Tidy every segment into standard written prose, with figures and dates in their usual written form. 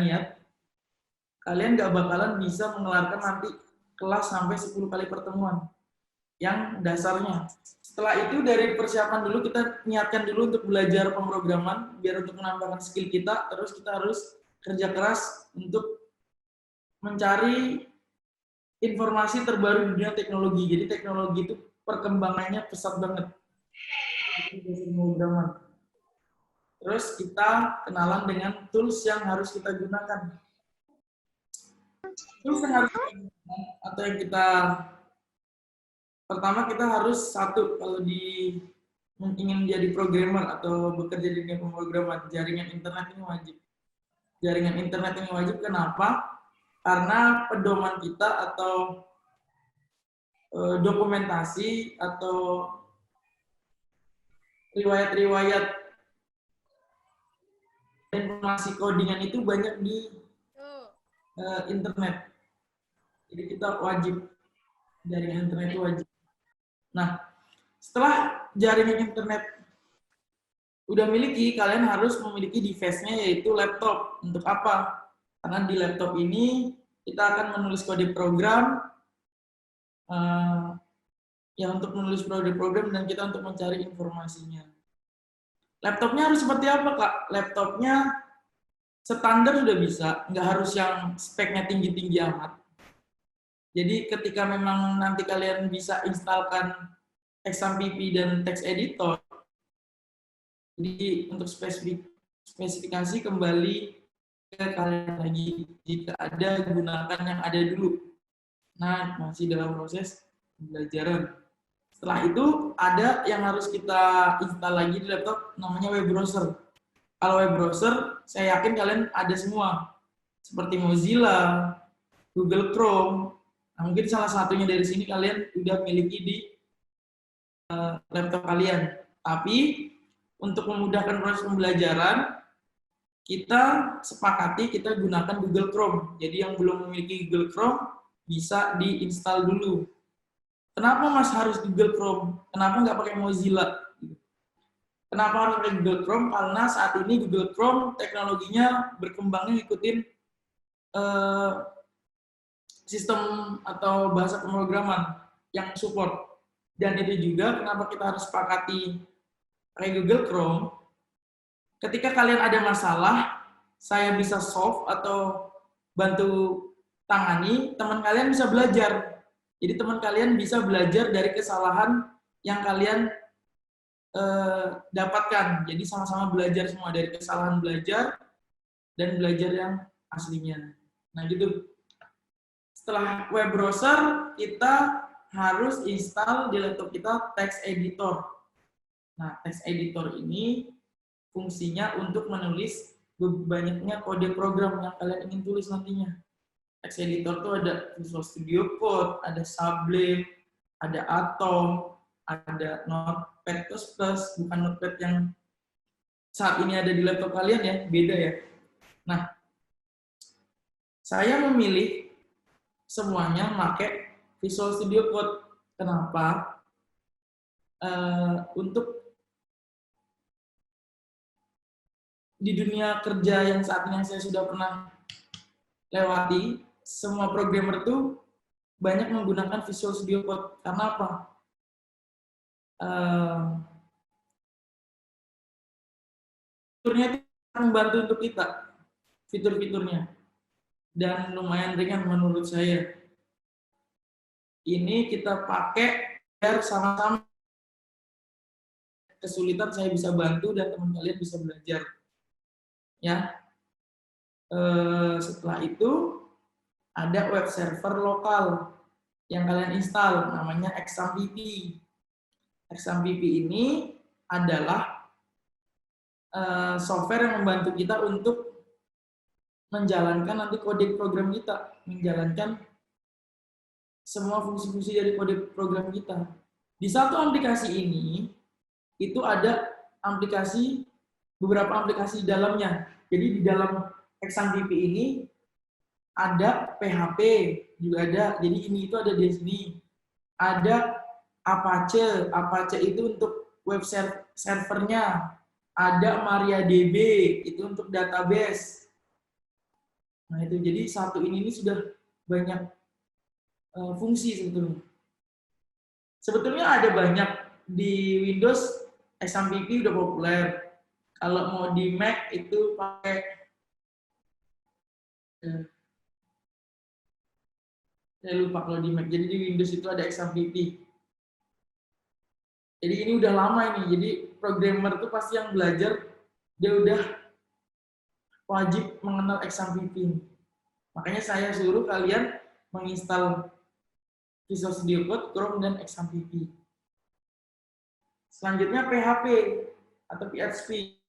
niat, kalian nggak bakalan bisa mengelarkan nanti kelas sampai 10 kali pertemuan yang dasarnya. Setelah itu dari persiapan dulu kita niatkan dulu untuk belajar pemrograman biar untuk menambahkan skill kita, terus kita harus kerja keras untuk mencari informasi terbaru di dunia teknologi. Jadi teknologi itu perkembangannya pesat banget. Pemrograman. Terus kita kenalan dengan tools yang harus kita gunakan. Tools yang harus kita gunakan atau yang kita pertama kita harus satu kalau ingin menjadi programmer atau bekerja di dunia pemrograman, jaringan internet ini wajib. Jaringan internet ini wajib kenapa? Karena pedoman kita atau dokumentasi atau riwayat-riwayat informasi codingan itu banyak di internet. Jadi kita wajib jaringan internet itu wajib. Nah, setelah jaringan internet udah miliki, kalian harus memiliki device-nya yaitu laptop. Untuk apa? Karena di laptop ini kita akan menulis kode program, yang untuk menulis kode program dan kita untuk mencari informasinya. Laptopnya harus seperti apa, Kak? Laptopnya standar sudah bisa, nggak harus yang speknya tinggi-tinggi amat. Jadi ketika memang nanti kalian bisa instalkan XAMPP dan text editor, jadi untuk spesifikasi kembali ke kalian lagi. Jika ada, gunakan yang ada dulu. Nah, masih dalam proses pembelajaran. Setelah itu, ada yang harus kita install lagi di laptop, namanya web browser. Kalau web browser, saya yakin kalian ada semua. Seperti Mozilla, Google Chrome. Nah, mungkin salah satunya dari sini kalian udah miliki di laptop kalian. Tapi, untuk memudahkan proses pembelajaran, kita sepakati kita gunakan Google Chrome. Jadi yang belum memiliki Google Chrome, bisa diinstal dulu. Kenapa Mas harus Google Chrome? Kenapa nggak pakai Mozilla? Kenapa harus pakai Google Chrome? Karena saat ini Google Chrome teknologinya berkembangnya ngikutin sistem atau bahasa pemrograman yang support. Dan itu juga kenapa kita harus sepakati pakai Google Chrome. Ketika kalian ada masalah, saya bisa solve atau bantu tangani, teman kalian bisa belajar. Jadi teman kalian bisa belajar dari kesalahan yang kalian dapatkan. Jadi sama-sama belajar semua dari kesalahan belajar dan belajar yang aslinya. Nah gitu. Setelah web browser, kita harus install di laptop kita text editor. Nah, text editor ini fungsinya untuk menulis banyaknya kode program yang kalian ingin tulis nantinya. Text editor itu ada Visual Studio Code, ada Sublime, ada Atom, ada Notepad++, bukan Notepad yang saat ini ada di laptop kalian ya, beda ya. Nah, saya memilih semuanya pakai Visual Studio Code. Kenapa? Untuk di dunia kerja yang saat ini saya sudah pernah lewati, semua programmer tuh banyak menggunakan Visual Studio Code. Karena apa? Fiturnya itu membantu untuk kita, fitur-fiturnya. Dan lumayan ringan menurut saya. Ini kita pakai biar sama-sama kesulitan saya bisa bantu dan teman kalian bisa belajar. Ya. Setelah itu ada web server lokal yang kalian install, namanya XAMPP. XAMPP ini adalah software yang membantu kita untuk menjalankan nanti kode program kita, menjalankan semua fungsi-fungsi dari kode program kita. Di satu aplikasi ini, itu ada beberapa aplikasi di dalamnya. Jadi di dalam XAMPP ini ada PHP juga ada. Jadi ini itu ada di sini. Ada Apache. Apache itu untuk web servernya. Ada MariaDB itu untuk database. Nah itu, jadi satu ini sudah banyak fungsi sebetulnya. Sebetulnya ada banyak di Windows, XAMPP udah populer. Kalau mau di Mac itu pakai saya lupa kalau di Mac. Jadi di Windows itu ada XAMPP. Jadi ini udah lama ini. Jadi programmer tuh pasti yang belajar dia udah wajib mengenal XAMPP. Makanya saya suruh kalian menginstal Visual Studio Code, Chrome, dan XAMPP. Selanjutnya PHP atau PHP.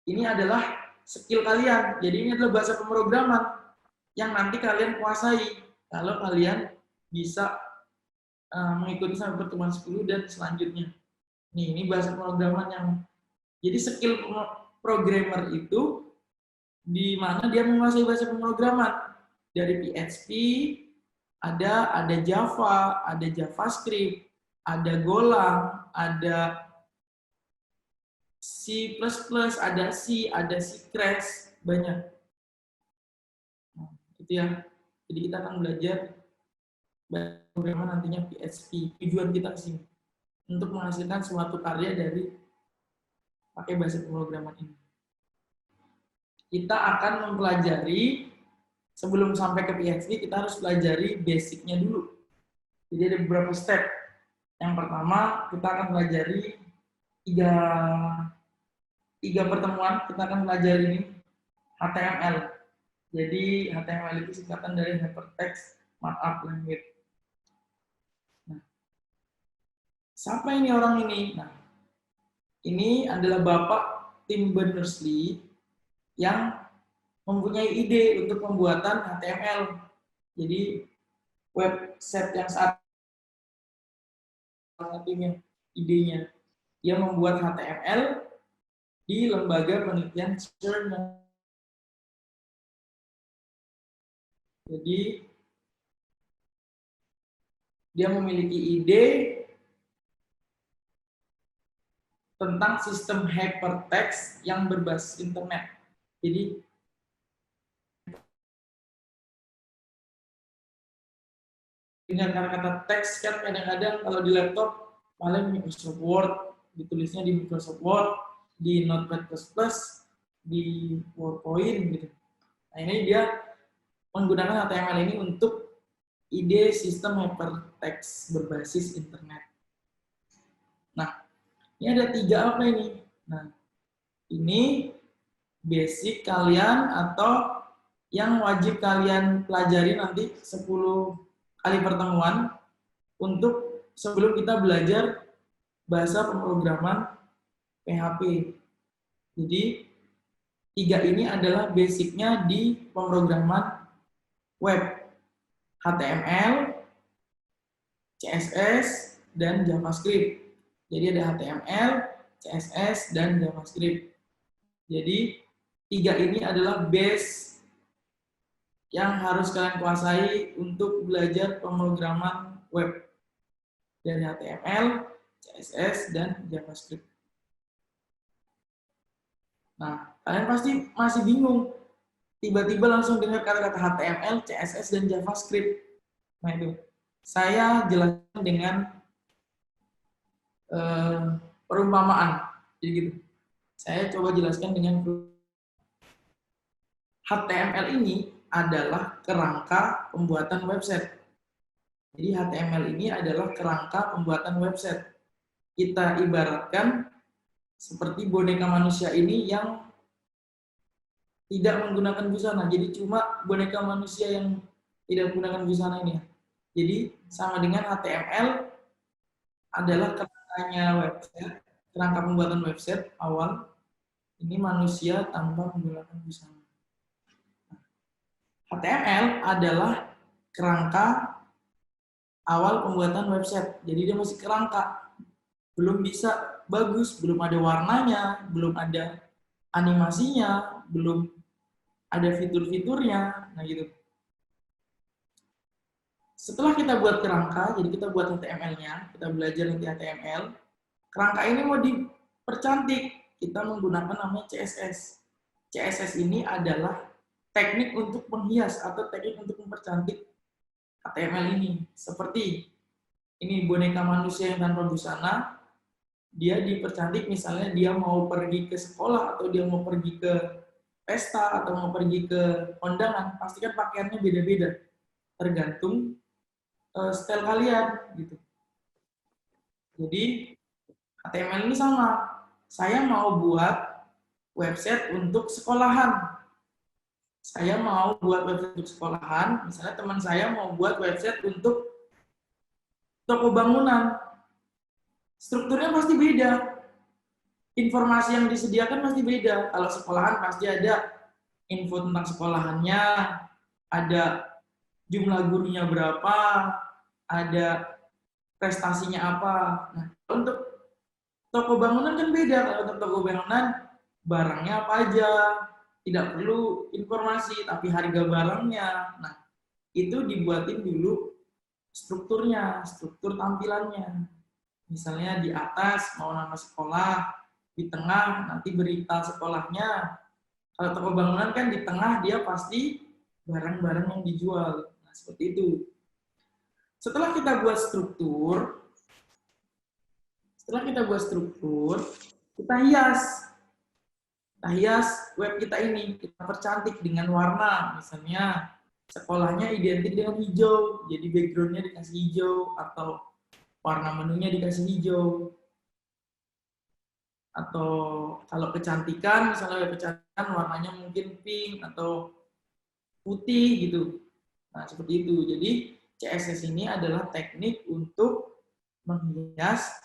Ini adalah skill kalian. Jadi ini adalah bahasa pemrograman yang nanti kalian kuasai kalau kalian bisa mengikuti sampai pertemuan 10 dan selanjutnya. Ini bahasa pemrograman yang jadi skill programmer itu di mana dia menguasai bahasa pemrograman. Dari PHP ada Java, ada JavaScript, ada Golang, ada C++, ada C, ada C Crash, banyak. Nah, itu ya. Jadi kita akan belajar bagaimana nantinya PHP. Tujuan kita ke sini untuk menghasilkan suatu karya dari pakai bahasa pemrograman ini. Kita akan mempelajari, sebelum sampai ke PHP, kita harus pelajari basicnya dulu. Jadi ada beberapa step. Yang pertama, kita akan pelajari tiga pertemuan, kita akan pelajari ini HTML. Jadi HTML itu singkatan dari Hypertext Markup Language. Nah, siapa ini orang ini? Nah, ini adalah Bapak Tim Berners-Lee yang mempunyai ide untuk pembuatan HTML. Jadi website yang saat ini idenya, dia membuat HTML di lembaga penelitian CERN. Jadi dia memiliki ide tentang sistem hypertext yang berbasis internet. Jadi dengan kata-kata teks kan kadang-kadang kalau di laptop paling Microsoft Word, ditulisnya di Microsoft Word, di Notepad++, di PowerPoint gitu. Nah ini dia menggunakan HTML ini untuk ide sistem hypertext berbasis internet. Nah, ini ada 3 apa ini? Nah, ini basic kalian atau yang wajib kalian pelajari nanti 10 kali pertemuan untuk sebelum kita belajar bahasa pemrograman PHP. Jadi 3 ini adalah basicnya di pemrograman web, HTML, CSS, dan JavaScript. Jadi ada HTML, CSS, dan JavaScript. Jadi 3 ini adalah base yang harus kalian kuasai untuk belajar pemrograman web dari HTML, CSS, dan JavaScript. Nah, kalian pasti masih bingung. Tiba-tiba langsung dengar kata-kata HTML, CSS, dan JavaScript. Nah itu, saya jelaskan dengan perumpamaan. Jadi gitu. Saya coba jelaskan dengan HTML ini adalah kerangka pembuatan website. Jadi HTML ini adalah kerangka pembuatan website. Kita ibaratkan seperti boneka manusia ini yang tidak menggunakan busana. Jadi cuma boneka manusia yang tidak menggunakan busana ini. Jadi sama dengan HTML adalah kerangkanya website, kerangka pembuatan website awal. Ini manusia tanpa menggunakan busana. HTML adalah kerangka awal pembuatan website. Jadi dia masih kerangka. Belum bisa bagus, belum ada warnanya, belum ada animasinya, belum ada fitur-fiturnya. Nah gitu. Setelah kita buat kerangka, jadi kita buat HTML-nya, kita belajar nanti HTML. Kerangka ini mau dipercantik, kita menggunakan namanya CSS. CSS ini adalah teknik untuk menghias atau teknik untuk mempercantik HTML ini. Seperti ini boneka manusia yang tanpa busana, dia dipercantik misalnya dia mau pergi ke sekolah atau dia mau pergi ke pesta atau mau pergi ke kondangan, pasti kan pakaiannya beda-beda tergantung style kalian gitu. Jadi HTML ini sama. Saya mau buat website untuk sekolahan. Saya mau buat website untuk sekolahan, misalnya teman saya mau buat website untuk toko bangunan. Strukturnya pasti beda. Informasi yang disediakan pasti beda. Kalau sekolahan pasti ada info tentang sekolahannya, ada jumlah gurunya berapa, ada prestasinya apa. Nah, untuk toko bangunan kan beda. Kalau untuk toko bangunan, barangnya apa aja, tidak perlu informasi, tapi harga barangnya. Nah, itu dibuatin dulu strukturnya, struktur tampilannya. Misalnya di atas mau nama sekolah, di tengah nanti berita sekolahnya. Kalau toko bangunan kan di tengah dia pasti barang-barang yang dijual. Nah, seperti itu. Setelah kita buat struktur, kita hias. Kita hias web kita ini, kita percantik dengan warna. Misalnya sekolahnya identik dengan hijau, jadi background-nya dikasih hijau, atau warna menunya dikasih hijau. Atau kalau kecantikan, misalnya kecantikan warnanya mungkin pink atau putih gitu. Nah, seperti itu. Jadi CSS ini adalah teknik untuk menghias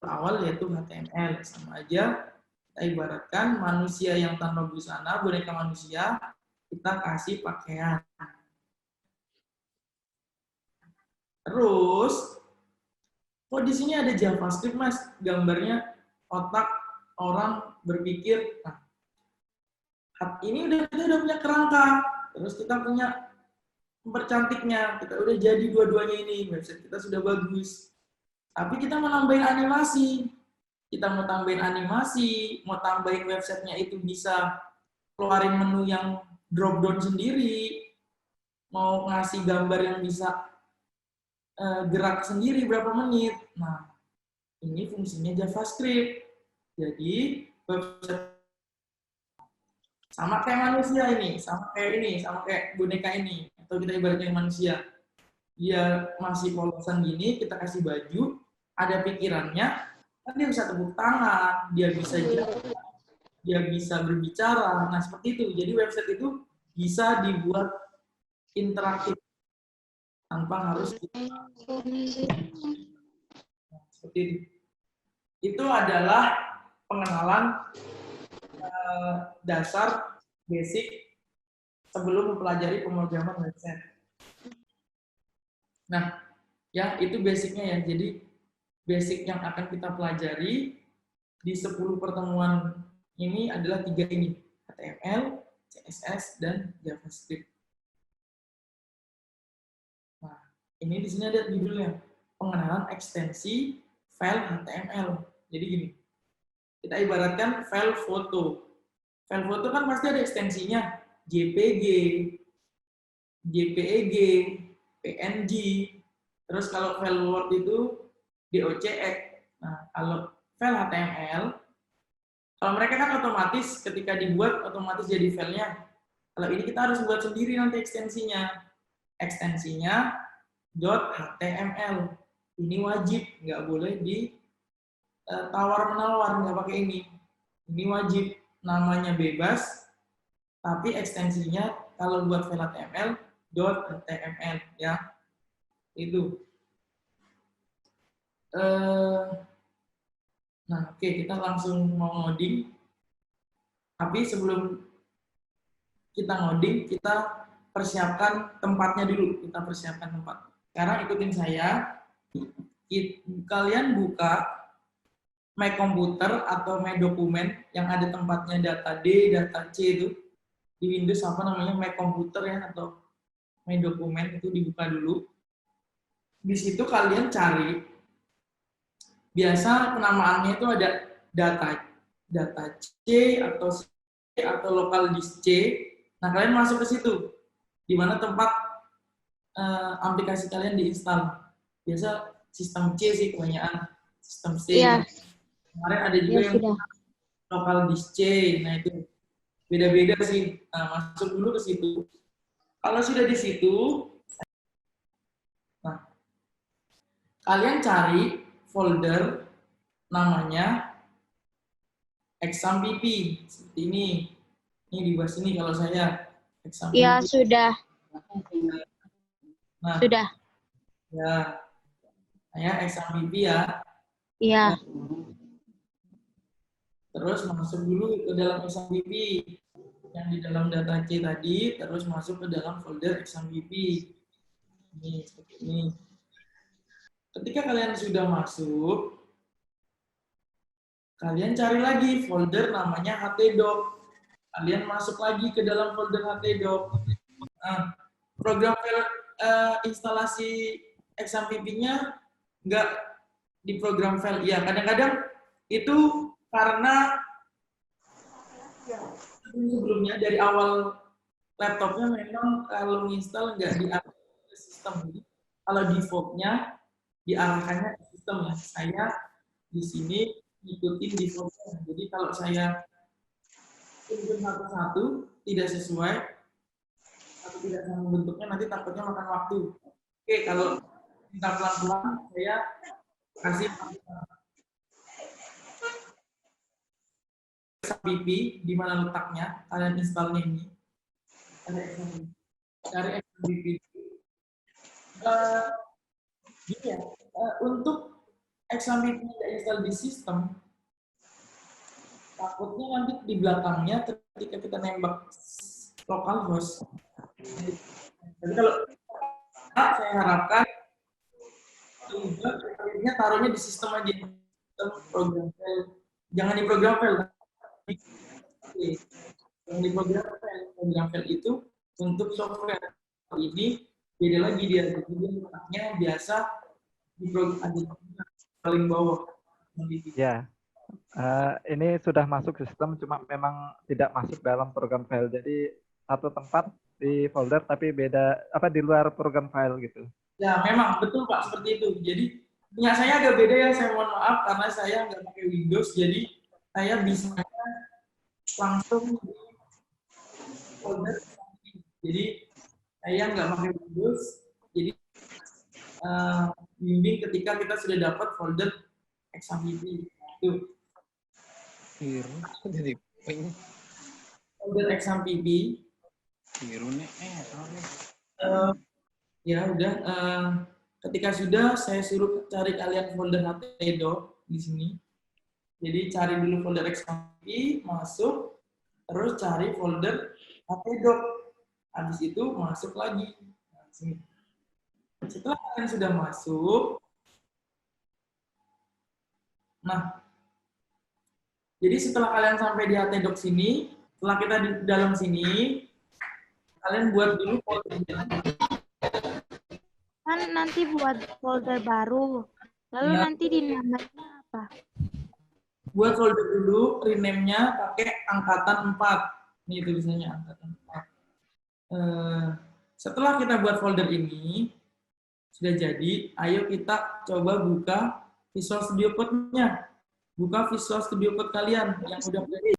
awal yaitu HTML. Sama aja kita ibaratkan manusia yang tanpa busana, boneka manusia, kita kasih pakaian. Terus, kok di sini ada JavaScript, Mas? Gambarnya otak orang berpikir, nah, ini kita udah punya kerangka, terus kita punya mempercantiknya, kita udah jadi dua-duanya ini, website kita sudah bagus. Tapi kita mau nambahin animasi, mau tambahin websitenya itu bisa keluarin menu yang drop down sendiri, mau ngasih gambar yang bisa gerak sendiri berapa menit. Nah, ini fungsinya JavaScript. Jadi website sama kayak manusia ini, sama kayak boneka ini, atau kita ibaratnya manusia. Dia masih polosan gini, kita kasih baju, ada pikirannya, kan dia bisa tepuk tangan, dia bisa jalan, dia bisa berbicara. Nah, seperti itu. Jadi website itu bisa dibuat interaktif tanpa harus seperti itu. Itu adalah pengenalan dasar basic sebelum mempelajari pemrograman website. Nah, ya itu basicnya ya. Jadi basic yang akan kita pelajari di 10 pertemuan ini adalah 3 ini, HTML, CSS, dan JavaScript. Nah, ini di sini ada judulnya, pengenalan ekstensi file HTML. Jadi gini, kita ibaratkan file foto. File foto kan pasti ada ekstensinya, JPG, JPEG, PNG, terus kalau file Word itu DOCX. Nah, kalau file HTML, kalau mereka kan otomatis ketika dibuat otomatis jadi filenya. Kalau ini kita harus buat sendiri nanti ekstensinya. Ekstensinya .html. Ini wajib, nggak boleh di tawar-menawar, nggak pakai ini. Ini wajib, namanya bebas, tapi ekstensinya kalau buat file HTML .html ya. Itu. Nah, oke, kita langsung mau ngoding. Tapi sebelum kita ngoding, kita persiapkan tempatnya dulu. Kita persiapkan tempat. Sekarang ikutin saya. Kalian buka My Computer atau My Dokumen yang ada tempatnya data D, data C itu. Di Windows apa namanya My Computer ya, atau My Dokumen itu dibuka dulu. Di situ kalian cari, biasa penamaannya itu ada data C atau local disk C, Nah, kalian masuk ke situ, di mana tempat aplikasi kalian diinstal. Biasa sistem C sih kebanyakan, sistem C. Iya. Kemarin ada juga Ya yang sudah. lokal disk C, nah itu beda-beda sih. Nah, masuk dulu ke situ. Kalau sudah di situ, nah, kalian cari folder namanya exam PP seperti ini. Ini di bawah sini kalau saya exam Ya PP. sudah. Nah, Sudah. ya, saya exam PP ya. Iya. Nah, terus masuk dulu ke dalam exam PP yang di dalam data C tadi, terus masuk ke dalam folder exam PP. Ini seperti ini. Ketika kalian sudah masuk, kalian cari lagi folder namanya htdoc. Kalian masuk lagi ke dalam folder htdoc. Nah, program instalasi exam PP-nya nggak di program file. Ya, kadang-kadang itu karena sebelumnya dari awal laptopnya memang kalau install nggak diarahkan ke sistem. Jadi, kalau default-nya diarahkannya ke sistem ya. Saya di sini ngikutin default-nya. Jadi kalau saya input satu-satu tidak sesuai atau tidak sama bentuknya, nanti takutnya makan waktu. Oke, kalau minta pelan-pelan, saya kasih PP di mana letaknya, kalian installnya ini. Cari XMPP. Gini ya, untuk XMPP tidak install di sistem, takutnya nanti di belakangnya ketika kita nembak localhost. Jadi kalau saya harapkan akhirnya taruhnya di sistem aja, sistem program file. Jangan di program file. Yang di program file itu untuk software. Ini beda lagi dia. Jadi dia letaknya biasa di program paling bawah. Ya, ini sudah masuk sistem, cuma memang tidak masuk dalam program file. Jadi satu tempat di folder tapi beda apa di luar program file gitu. Ya, memang betul Pak seperti itu. Jadi punya saya agak beda ya. Saya mohon maaf karena saya nggak pakai Windows, jadi saya bisa langsung di folder. Jadi saya nggak pakai Windows, jadi bimbing ketika kita sudah dapat folder XAMPP. Itu biru jadi pink. Folder XAMPP. Biru nih Ya udah, ketika sudah saya suruh cari kalian folder htdoc di sini. Jadi cari dulu folder XAMPP, masuk, terus cari folder htdoc. Habis itu masuk lagi. Nah, sini. Setelah kalian sudah masuk, nah, jadi setelah kalian sampai di htdoc sini, setelah kita di dalam sini, kalian buat dulu foldernya. Kan nanti buat folder baru. Lalu Ya. nanti dinamanya apa? Buat folder dulu, rename-nya pakai angkatan 4. Ini tulisannya angkatan 4. Setelah kita buat folder ini, sudah jadi, ayo kita coba buka Visual Studio Code-nya. Buka Visual Studio Code kalian yang udah ready.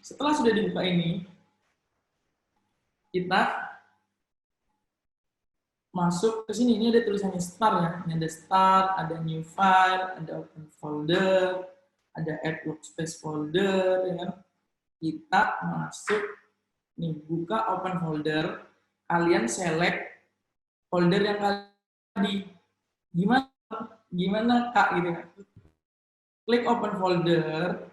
Setelah sudah dibuka ini, kita masuk ke sini. Ini ada tulisannya start ya. Ini ada start, ada new file, ada open folder, ada add workspace folder. Ya. Kita masuk, nih buka open folder. Kalian select folder yang tadi. Gimana Kak gitu kan? Klik open folder.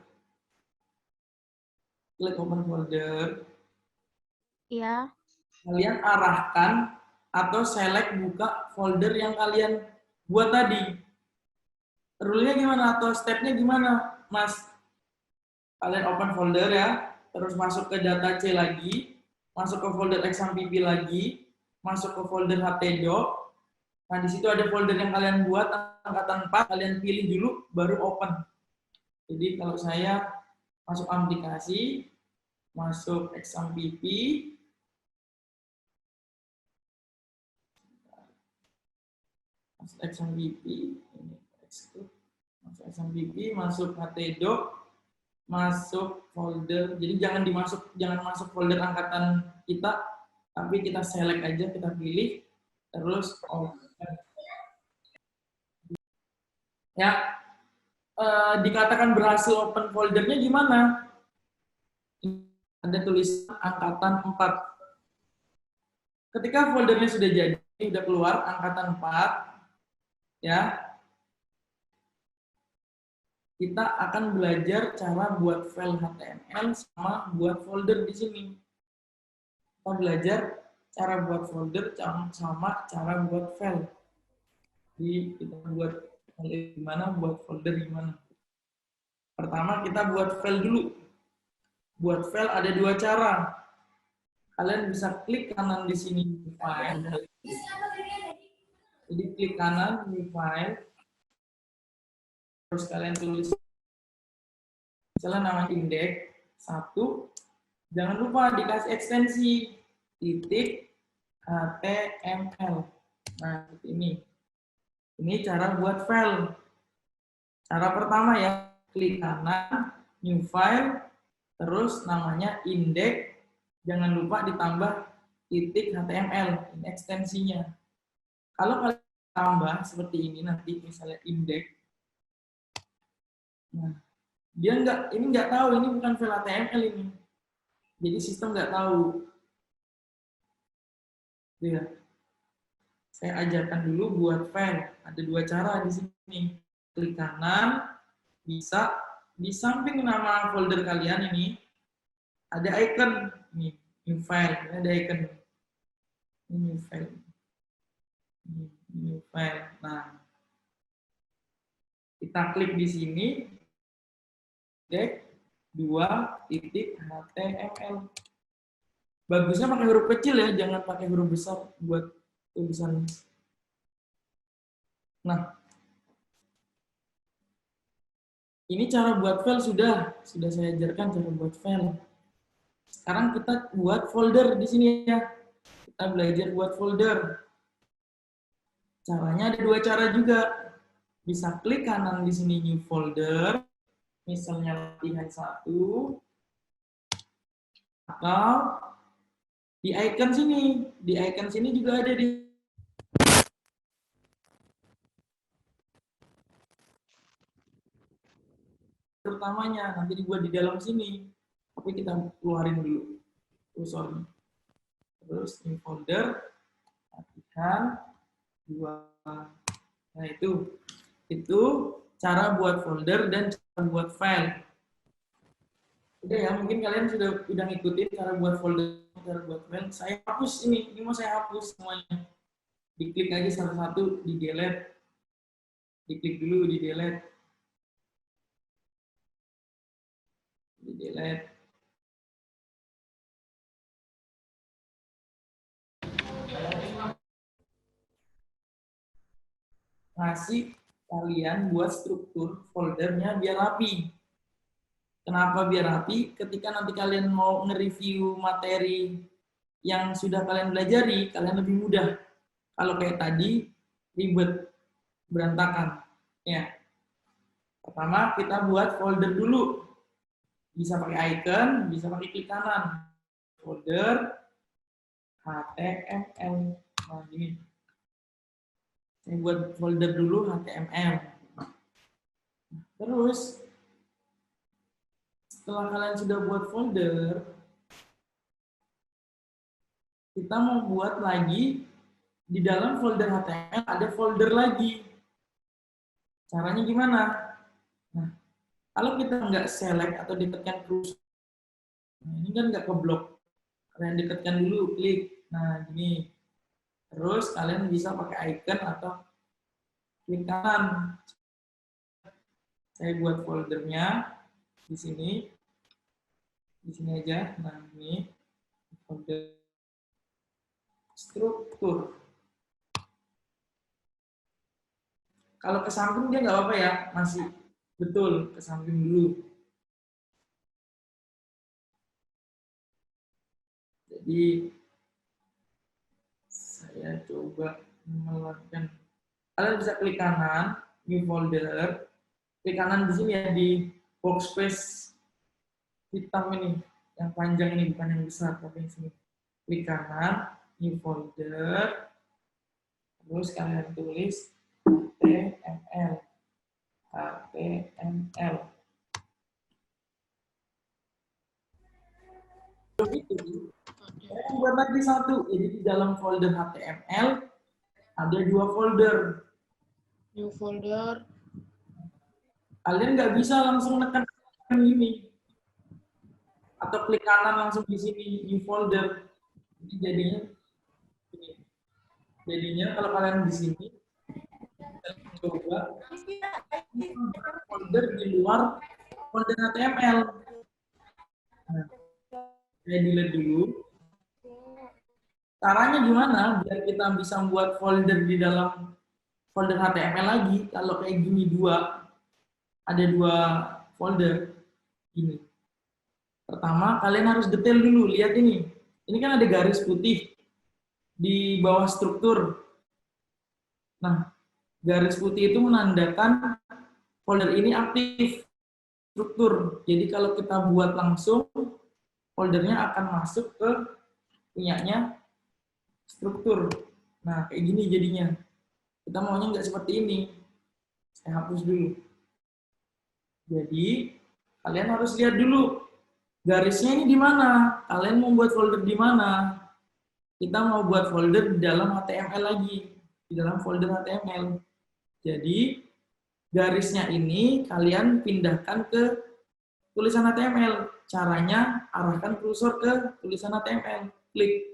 Klik open folder. Iya. Kalian arahkan atau select buka folder yang kalian buat tadi. Rule-nya gimana atau step-nya gimana, Mas? Kalian open folder ya, terus masuk ke data C lagi, masuk ke folder XAMPP lagi, masuk ke folder htdoc. Nah, di situ ada folder yang kalian buat angkatan 4, kalian pilih dulu baru open. Jadi kalau saya masuk aplikasi, masuk exam PP, masuk exam PP, ini execute, masuk exam PP, masuk htdoc, masuk folder. Jadi jangan masuk folder angkatan kita, tapi kita select aja, kita pilih, terus open. Ya, dikatakan berhasil open foldernya gimana? Ada tulisan angkatan 4. Ketika foldernya sudah jadi, sudah keluar angkatan 4, ya, kita akan belajar cara buat file HTML sama buat folder di sini. Kita belajar cara buat folder sama cara buat file. Jadi kita buat file gimana, buat folder gimana. Pertama kita buat file dulu. Buat file ada 2 cara. Kalian bisa klik kanan di sini file. Jadi klik kanan new file. Terus kalian tulis misalnya nama index 1. Jangan lupa dikasih ekstensi titik HTML. Nah, ini. Ini cara buat file. Cara pertama ya, klik kanan, new file, terus namanya index, jangan lupa ditambah titik HTML, ini ekstensinya. Kalau kalian tambah seperti ini nanti, misalnya index, nah, dia nggak tahu ini bukan file HTML ini. Jadi sistem nggak tahu. Ya. Saya ajarkan dulu buat file. Ada 2 cara di sini. Klik kanan, bisa di samping nama folder kalian ini ada icon nih, new file. Ini ada icon ini new file. Ini new file. Nah, kita klik di sini. Index 2.html. Bagusnya pakai huruf kecil ya, jangan pakai huruf besar buat tulisan. Nah, ini cara buat file sudah saya ajarkan cara buat file. Sekarang kita buat folder di sini ya. Kita belajar buat folder. Caranya ada 2 cara juga. Bisa klik kanan di sini new folder. Misalnya latihan 1, atau di icon sini juga ada di utamanya, nanti dibuat di dalam sini, tapi kita keluarin dulu kursornya. Terus new folder, latihan 2. Nah itu cara buat folder dan cara buat file. Udah ya, mungkin kalian sudah ngikutin cara buat folder, cara buat file. Saya hapus ini mau saya hapus semuanya. Diklik aja satu-satu, di delete. Diklik dulu, di delete. Di delete. Ngasih kalian buat struktur foldernya biar rapi. Kenapa biar rapi? Ketika nanti kalian mau nge-review materi yang sudah kalian pelajari, kalian lebih mudah. Kalau kayak tadi, ribet, berantakan. Ya. Pertama, kita buat folder dulu. Bisa pakai icon, bisa pakai klik kanan. Folder, HTML. Nah, ini. Saya buat folder dulu HTML. Terus, setelah kalian sudah buat folder, kita mau buat lagi di dalam folder HTML ada folder lagi. Caranya gimana? Nah, kalau kita nggak select atau ditekan terus, nah ini kan nggak keblok. Kalian dekatkan dulu, klik. Nah, gini. Terus kalian bisa pakai icon atau klik kanan. Saya buat foldernya di sini. Di sini aja. Nah, ini folder struktur. Kalau ke samping dia nggak apa-apa ya, masih betul ke samping dulu. Jadi saya coba melakukan. Kalian bisa klik kanan, new folder. Klik kanan di sini ya, di workspace hitam ini, yang panjang ini, bukan yang besar, tapi yang sini. Klik kanan, new folder. Terus kalian tulis HTML. HTML. Itu saya buat lagi satu. Jadi di dalam folder HTML ada 2 folder. New folder. Kalian nggak bisa langsung nekan ini atau klik kanan langsung di sini new folder. Jadi jadinya ini. Jadinya kalau kalian di sini coba folder di luar folder HTML. Nah, saya delete dulu. Caranya gimana biar kita bisa membuat folder di dalam folder HTML lagi? Kalau kayak gini ada 2 folder gini. Pertama, kalian harus detail dulu. Lihat ini. Ini kan ada garis putih di bawah struktur. Nah, garis putih itu menandakan folder ini aktif struktur. Jadi kalau kita buat langsung, foldernya akan masuk ke punyanya struktur. Nah, kayak gini jadinya. Kita maunya nggak seperti ini. Saya hapus dulu. Jadi, kalian harus lihat dulu garisnya ini di mana. Kalian mau buat folder di mana? Kita mau buat folder di dalam HTML lagi. Di dalam folder HTML. Jadi, garisnya ini kalian pindahkan ke tulisan HTML. Caranya, arahkan kursor ke tulisan HTML. Klik.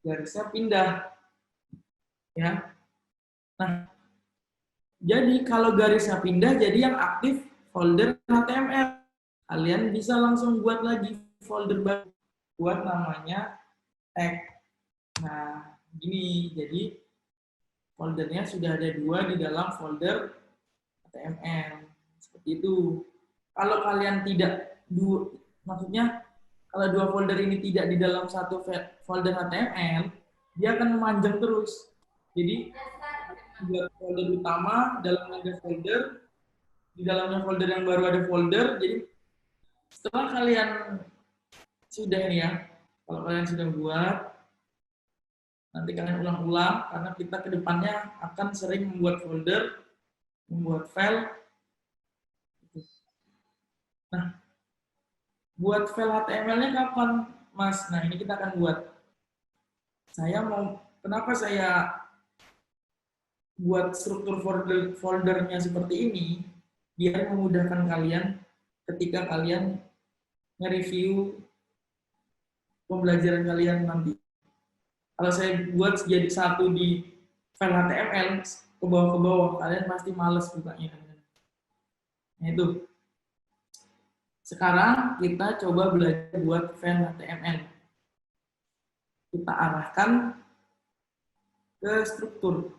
Garisnya pindah. Ya. Nah, jadi kalau garisnya pindah, jadi yang aktif folder HTML. Kalian bisa langsung buat lagi folder baru. Buat namanya tag. Nah, gini. Jadi, foldernya sudah ada 2 di dalam folder HTML. Seperti itu. Kalau kalian tidak, maksudnya, kalau 2 folder ini tidak di dalam satu folder HTML, dia akan memanjang terus. Jadi, buat folder utama, dalamnya ada folder, di dalamnya folder yang baru ada folder. Jadi, setelah kalian sudah ini ya, kalau kalian sudah buat, nanti kalian ulang-ulang, karena kita ke depannya akan sering membuat folder, membuat file. Nah, buat file HTML-nya kapan, Mas? Nah, ini kita akan buat. Kenapa saya buat struktur foldernya seperti ini, biar memudahkan kalian ketika kalian nge-review pembelajaran kalian nanti. Kalau saya buat jadi satu di file HTML, ke bawah, kalian pasti males bukanya. Nah, itu. Sekarang kita coba belajar buat file HTML. Kita arahkan ke struktur.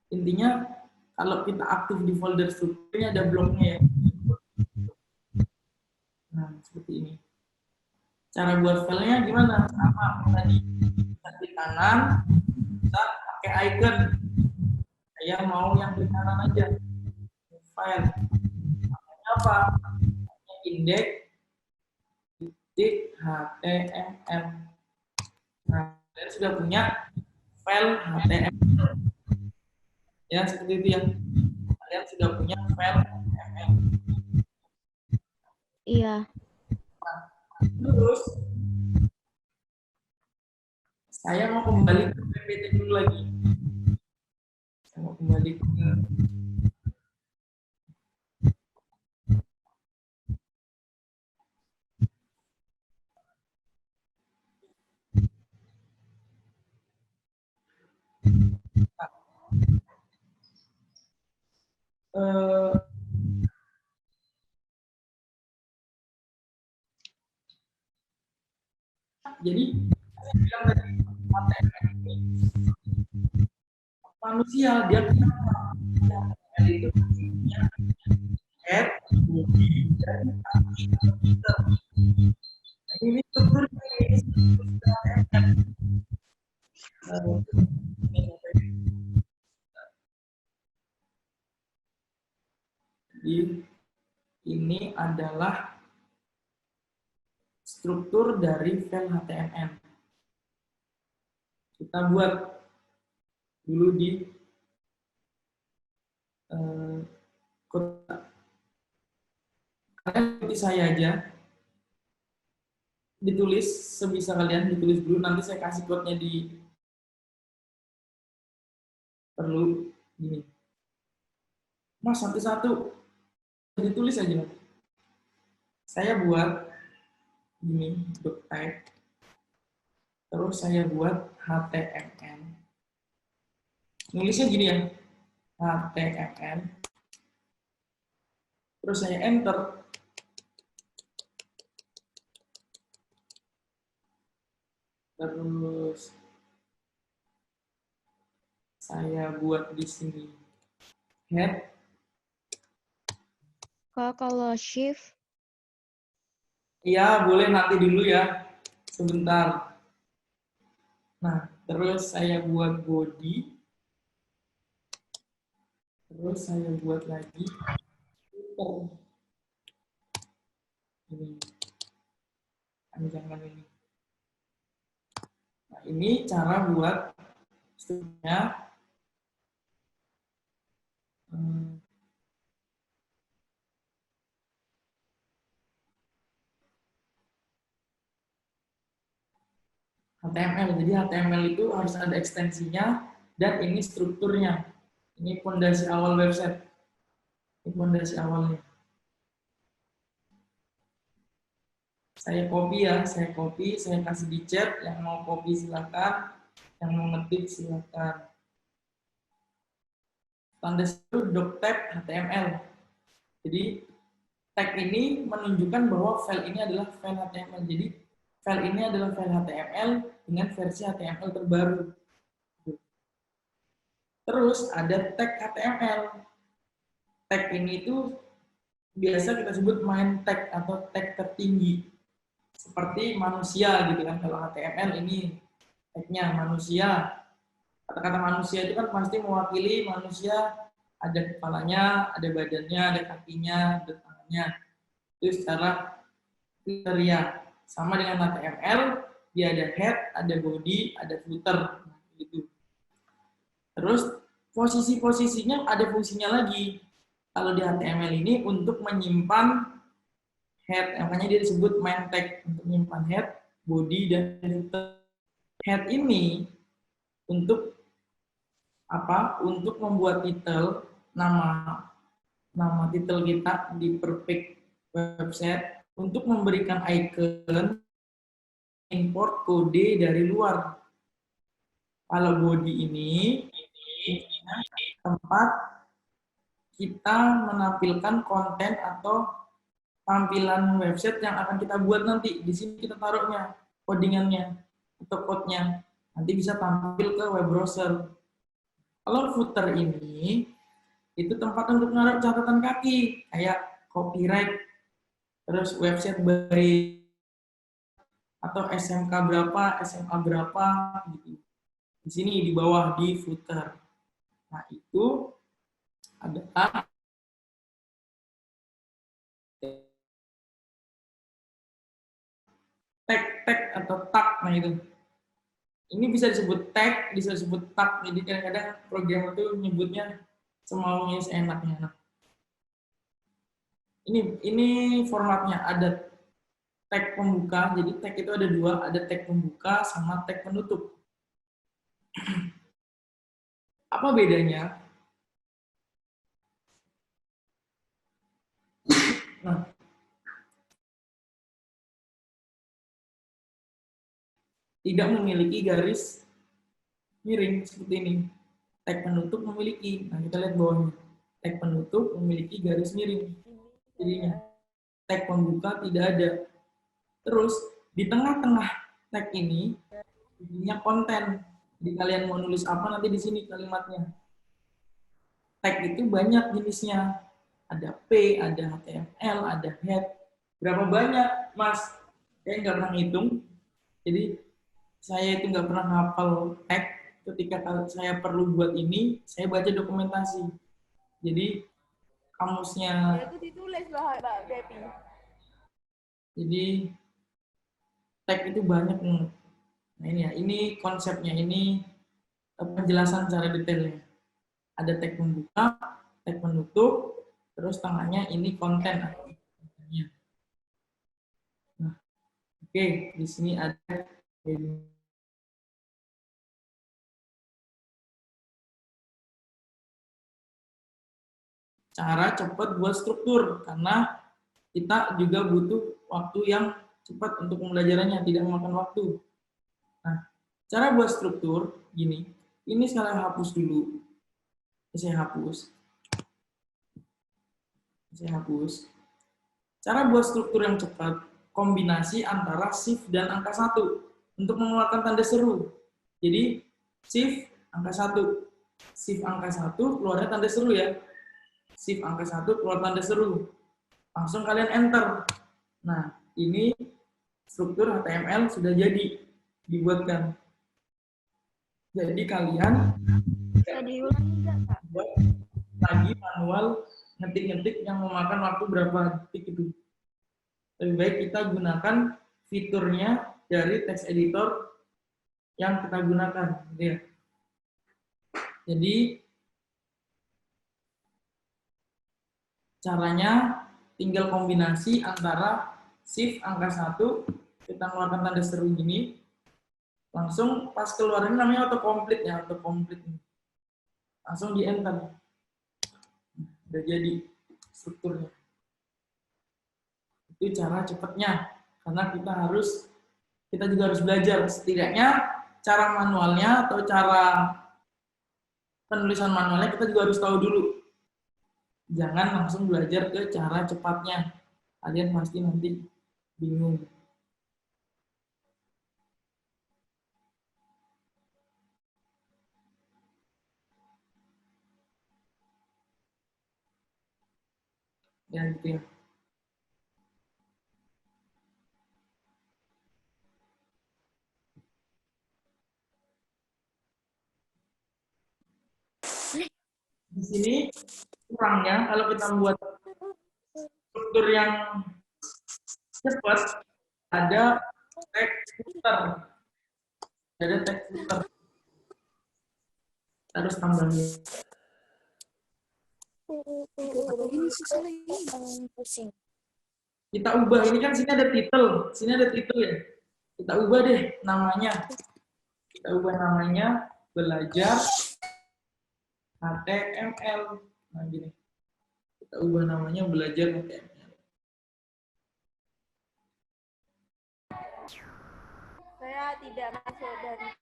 Intinya, kalau kita aktif di folder strukturnya ada bloknya ya. Nah, seperti ini. Cara buat filenya gimana? Sama tadi. Kita klik kanan, kita pakai icon. Saya mau yang klik kanan aja. File. Namanya apa? index.html. Nah, kalian sudah punya file HTML. Ya, seperti itu ya. Kalian sudah punya file HTML. Iya. Nah, terus, saya mau kembali ke PPT dulu lagi. Saya mau kembali ke jadi saya bilang tadi HTML ini manusia, dia HTML itu punya head, body, dan kaki. Nah, ini strukturnya HTML. Jadi ini adalah struktur dari file HTML. Kita buat dulu di kode. Kalian ikuti saya aja. Ditulis sebisa kalian, ditulis dulu, nanti saya kasih code-nya di perlu gini. Mas, satu-satu ditulis aja. Saya buat gini, type. Terus saya buat HTML. Nulisnya gini ya, HTML. Terus saya enter. Terus saya buat di sini head. Kalau shift? Iya, boleh nanti dulu ya. Sebentar. Nah, terus saya buat body. Terus saya buat lagi footer. Ini. Panjangan ini. Nah, ini cara buat strukturnya. HTML. Jadi HTML itu harus ada ekstensinya dan ini strukturnya. Ini fondasi awal website. Ini fondasi awalnya. Saya copy ya, saya copy, saya kasih di chat. Yang mau copy silakan, yang mau ngetik silakan. Tanda situ doctype HTML. Jadi tag ini menunjukkan bahwa file ini adalah file HTML. Jadi file ini adalah file HTML dengan versi HTML terbaru. Terus ada tag HTML. Tag ini itu biasa kita sebut main tag atau tag tertinggi. Seperti manusia gitu kan, kalau HTML ini tag-nya manusia. Kata-kata manusia itu kan pasti mewakili manusia, ada kepalanya, ada badannya, ada kakinya, ada tangannya. Itu secara kriteria. Sama dengan HTML, dia ada head, ada body, ada footer, gitu. Terus posisi-posisinya ada fungsinya lagi. Kalau di HTML ini untuk menyimpan head, makanya dia disebut main tag untuk menyimpan head, body, dan footer. Head ini untuk apa? Untuk membuat title, nama title kita di perfect website, untuk memberikan icon, import kode dari luar. Kalau body ini tempat kita menampilkan konten atau tampilan website yang akan kita buat nanti. Di sini kita taruhnya codingannya atau code-nya. Nanti bisa tampil ke web browser. Kalau footer ini itu tempat untuk naruh catatan kaki kayak copyright, terus website baik atau SMK berapa, SMA berapa gitu. Di sini di bawah di footer. Nah, itu adalah tag atau tag. Nah, itu. Ini bisa disebut tag, bisa disebut tag. Jadi kadang-kadang program itu menyebutnya semaunya seenaknya. Nah, ini formatnya, ada tag pembuka. Jadi tag itu ada dua, ada tag pembuka sama tag penutup. Apa bedanya? Nah, tidak memiliki garis miring seperti ini. Tag penutup memiliki. Nah, kita lihat bawahnya. Tag penutup memiliki garis miring. Jadinya tag pembuka tidak ada. Terus di tengah-tengah tag ini isinya konten. Jadi kalian mau nulis apa nanti di sini kalimatnya. Tag itu banyak jenisnya. Ada P, ada HTML, ada head. Berapa banyak, Mas? Saya nggak pernah ngitung. Jadi saya itu nggak pernah hafal tag, ketika saya perlu buat ini, saya baca dokumentasi. Jadi kamusnya, itu ditulis loh Mbak Depi. jadi tag itu banyak banget. Nah ini ya, ini konsepnya, ini penjelasan secara detailnya. Ada tag membuka, tag menutup, terus tengahnya ini konten. Nah, oke, di sini ada cara cepat buat struktur, karena kita juga butuh waktu yang cepat untuk pembelajarannya, tidak memakan waktu. Nah, cara buat struktur gini, ini sekalian hapus dulu. Saya hapus. Cara buat struktur yang cepat, kombinasi antara shift dan angka 1 untuk mengeluarkan tanda seru. Jadi, shift angka 1. Shift angka 1 keluarnya tanda seru ya. Shift angka 1 keluar tanda seru. Langsung kalian enter. Nah, ini struktur HTML sudah jadi dibuatkan. Jadi kalian Bisa diulangi nggak, Kak? buat lagi manual ngetik-ngetik yang memakan waktu berapa detik itu. Lebih baik kita gunakan fiturnya dari text editor yang kita gunakan. Gitu ya. Jadi caranya tinggal kombinasi antara shift angka 1, kita keluarkan tanda seru gini, langsung pas keluar ini namanya autocomplete ya, autocomplete. Langsung di enter. Udah jadi strukturnya. Itu cara cepatnya, karena kita juga harus belajar setidaknya cara manualnya atau cara penulisan manualnya kita juga harus tahu dulu. Jangan langsung belajar ke cara cepatnya. Kalian pasti nanti bingung. Ya gitu ya. Di sini kurangnya kalau kita membuat struktur yang cepat, ada text footer. Ada text footer. Harus tambahin. Kita ubah, ini kan sini ada titel ya. Kita ubah deh namanya. Kita ubah namanya belajar HTML. Nah gini. Kita ubah namanya belajar HTML. Saya tidak masuk dan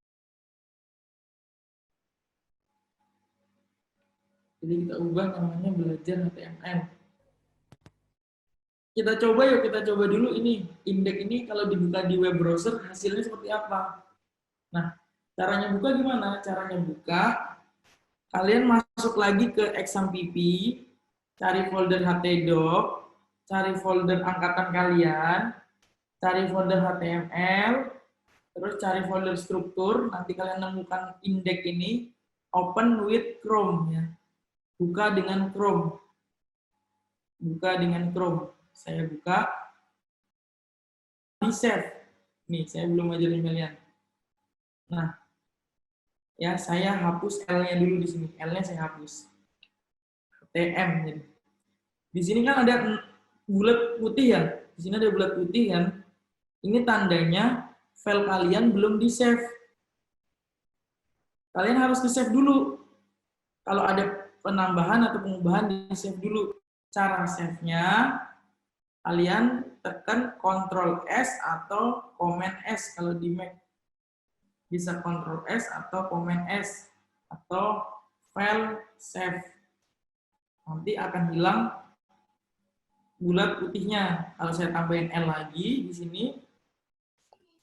Jadi kita ubah namanya belajar HTML. Kita coba dulu ini. Indeks ini kalau dibuka di web browser hasilnya seperti apa. Nah, caranya buka gimana? Caranya buka, kalian masuk lagi ke XAMPP, cari folder htdoc, cari folder angkatan kalian, cari folder HTML, terus cari folder struktur, nanti kalian nemukan indeks ini, open with Chrome ya. Buka dengan Chrome. Saya buka, di save. Nih, saya belum ajarin kalian. Nah, ya saya hapus L-nya dulu di sini. L-nya saya hapus. TM jadi. Di sini kan ada bulat putih ya. Di sini ada bulat putih kan. Ini tandanya file kalian belum di-save. Kalian harus di-save dulu. Kalau ada penambahan atau pengubahan, di-save dulu. Cara save-nya, kalian tekan Ctrl S atau Command S kalau di Mac. Bisa Ctrl S atau Command S atau file save. Nanti akan hilang bulat putihnya. Kalau saya tambahin L lagi di sini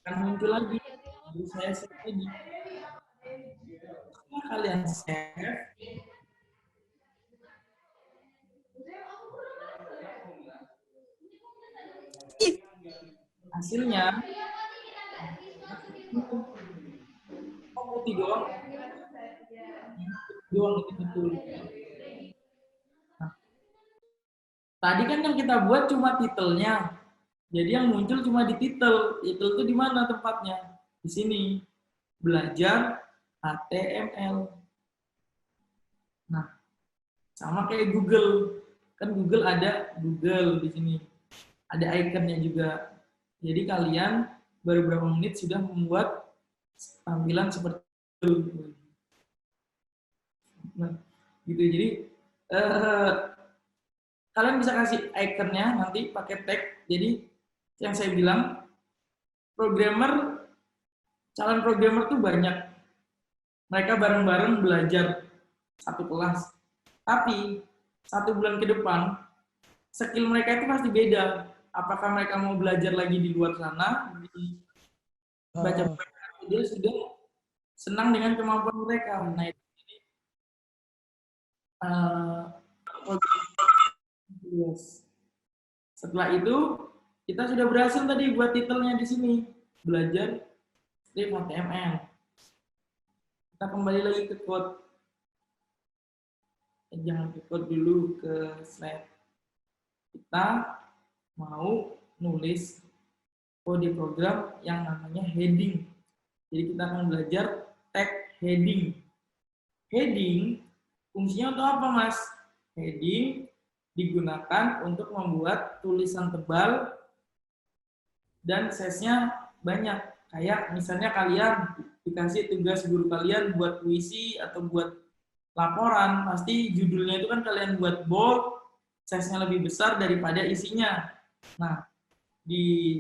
akan muncul lagi. Jadi saya save lagi. Setelah kalian save, hasilnya bukti doang. Doang itu betul. Nah, tadi kan yang kita buat cuma titelnya. Jadi yang muncul cuma di titel. Titel itu di mana tempatnya? Di sini. Belajar HTML. Nah, sama kayak Google. Kan Google ada Google di sini. Ada ikonnya juga. Jadi kalian baru beberapa menit sudah membuat tampilan seperti itu. Nah, gitu. Jadi kalian bisa kasih ikonnya nanti pakai tag. Jadi yang saya bilang calon programmer tuh banyak. Mereka bareng-bareng belajar satu kelas. Tapi 1 bulan ke depan skill mereka itu pasti beda. Apakah mereka mau belajar lagi di luar sana, baca dia sudah senang dengan kemampuan mereka. Nah, itu setelah itu kita sudah berhasil tadi buat titelnya di sini, belajar script HTML. Kita kembali lagi ke code. Jangan ke code dulu, ke slide. Kita mau nulis kode program yang namanya heading. Jadi kita akan belajar tag heading. Heading fungsinya untuk apa, Mas? Heading digunakan untuk membuat tulisan tebal dan size-nya banyak. Kayak misalnya kalian dikasih tugas guru kalian buat puisi atau buat laporan, pasti judulnya itu kan kalian buat bold, size-nya lebih besar daripada isinya. Nah, di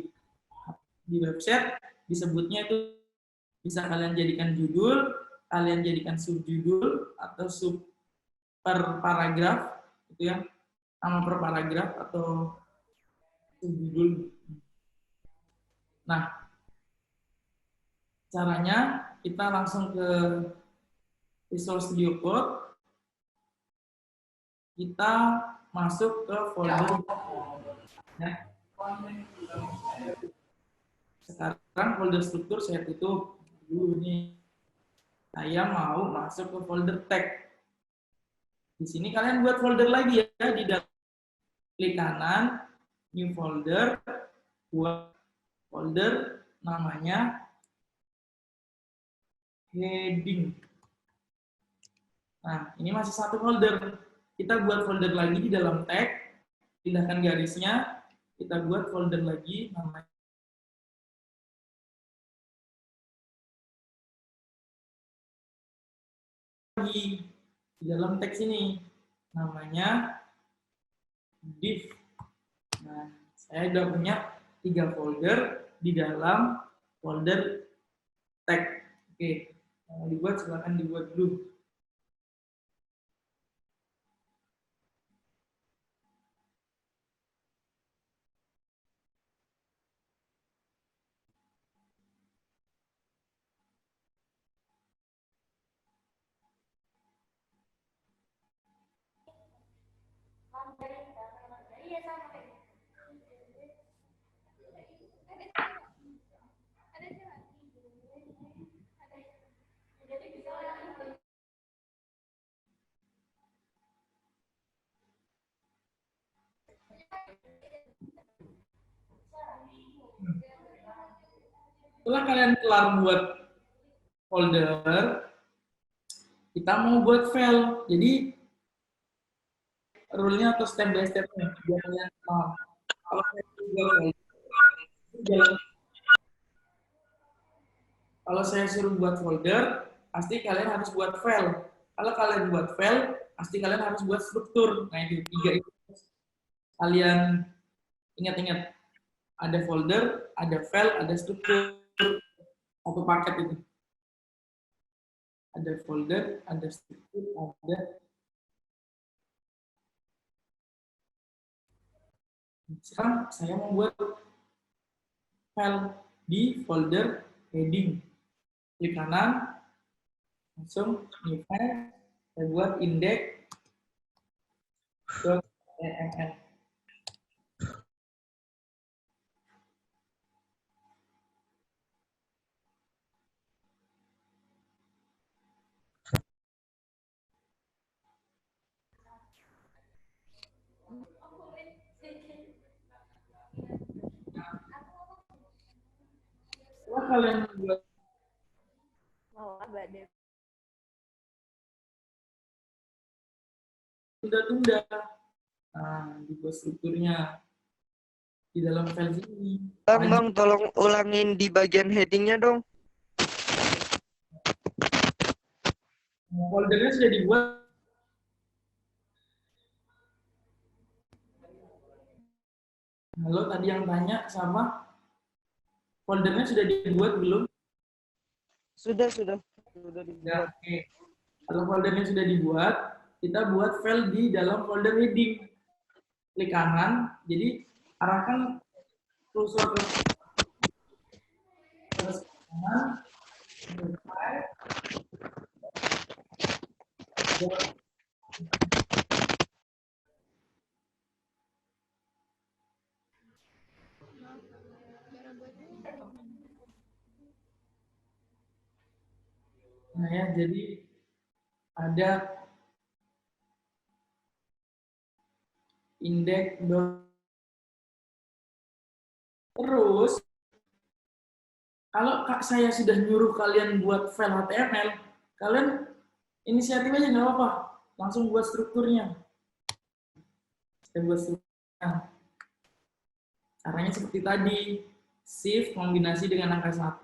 website disebutnya itu bisa kalian jadikan judul, kalian jadikan subjudul atau sub per paragraf, gitu ya, nama per paragraf atau subjudul. Nah, caranya kita langsung ke Visual Studio Code, kita masuk ke folder. Ya. Sekarang folder struktur saya tutup dulu nih. Saya mau masuk ke folder tag. Di sini kalian buat folder lagi ya, di dalam klik kanan, new folder, buat folder namanya heading. Nah, ini masih satu folder. Kita buat folder lagi di dalam tag, pindahkan garisnya, kita buat folder lagi namanya di dalam teks ini namanya div. Nah, saya sudah punya 3 folder di dalam folder tag. Oke, mau dibuat silakan dibuat dulu. Setelah kalian kelar buat folder, kita mau buat file. Jadi rule-nya atau step by step-nya biar kalian paham. Kalau saya suruh buat folder, kalau saya suruh buat folder, pasti kalian harus buat file. Kalau kalian buat file, pasti kalian harus buat struktur. Nah, itu 3 itu kalian ingat-ingat. Ada folder, ada file, ada struktur. Satu paket itu. Ada folder, ada struktur, ada. Sekarang saya membuat file di folder heading. Klik kanan, langsung new file, saya buat index.html. kalian buat Mau Mbak Devi. tunda-tunda. Nah, dibuat strukturnya di dalam file ini. Bang, tolong ulangin di bagian headingnya dong. Foldernya sudah dibuat. Halo, tadi yang tanya sama foldernya sudah dibuat belum? Sudah Ya, dibuat. oke. Kalau foldernya sudah dibuat, kita buat file di dalam folder heading. Klik kanan, jadi arahkan kursor ke kanan, file, nah ya, jadi ada indeks. Terus, kalau saya sudah nyuruh kalian buat file HTML, kalian inisiatif aja nggak apa-apa, langsung buat strukturnya. Saya buat strukturnya. Caranya seperti tadi, shift kombinasi dengan angka 1.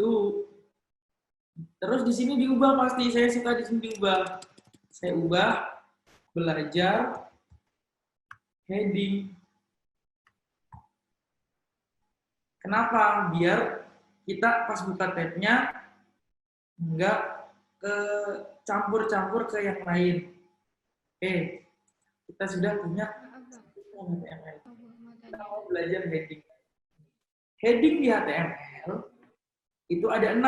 Terus di sini diubah pasti, saya suka di sini diubah. Saya ubah belajar heading. Kenapa? Biar kita pas buka tab-nya nggak ke campur-campur ke yang lain. Oke, kita sudah punya HTML. Kita mau belajar heading. Heading di HTML itu ada 6.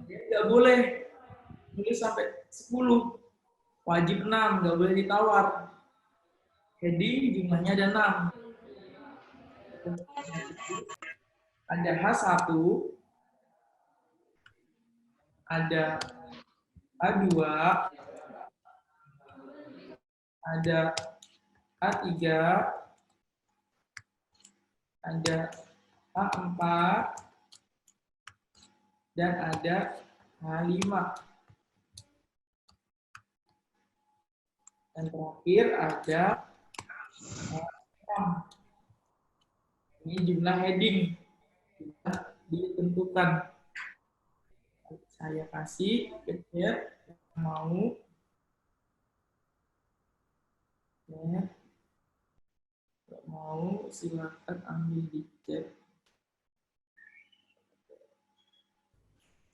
Jadi nggak boleh tulis sampai 10. Wajib 6, nggak boleh ditawar. Heading jumlahnya ada 6. Ada H1, ada A2, ada A3, ada A4, dan ada H5. Dan terakhir ada H6. Ini jumlah heading ditentukan. Saya kasih kecer mau ya. Kalau mau silakan ambil di chat.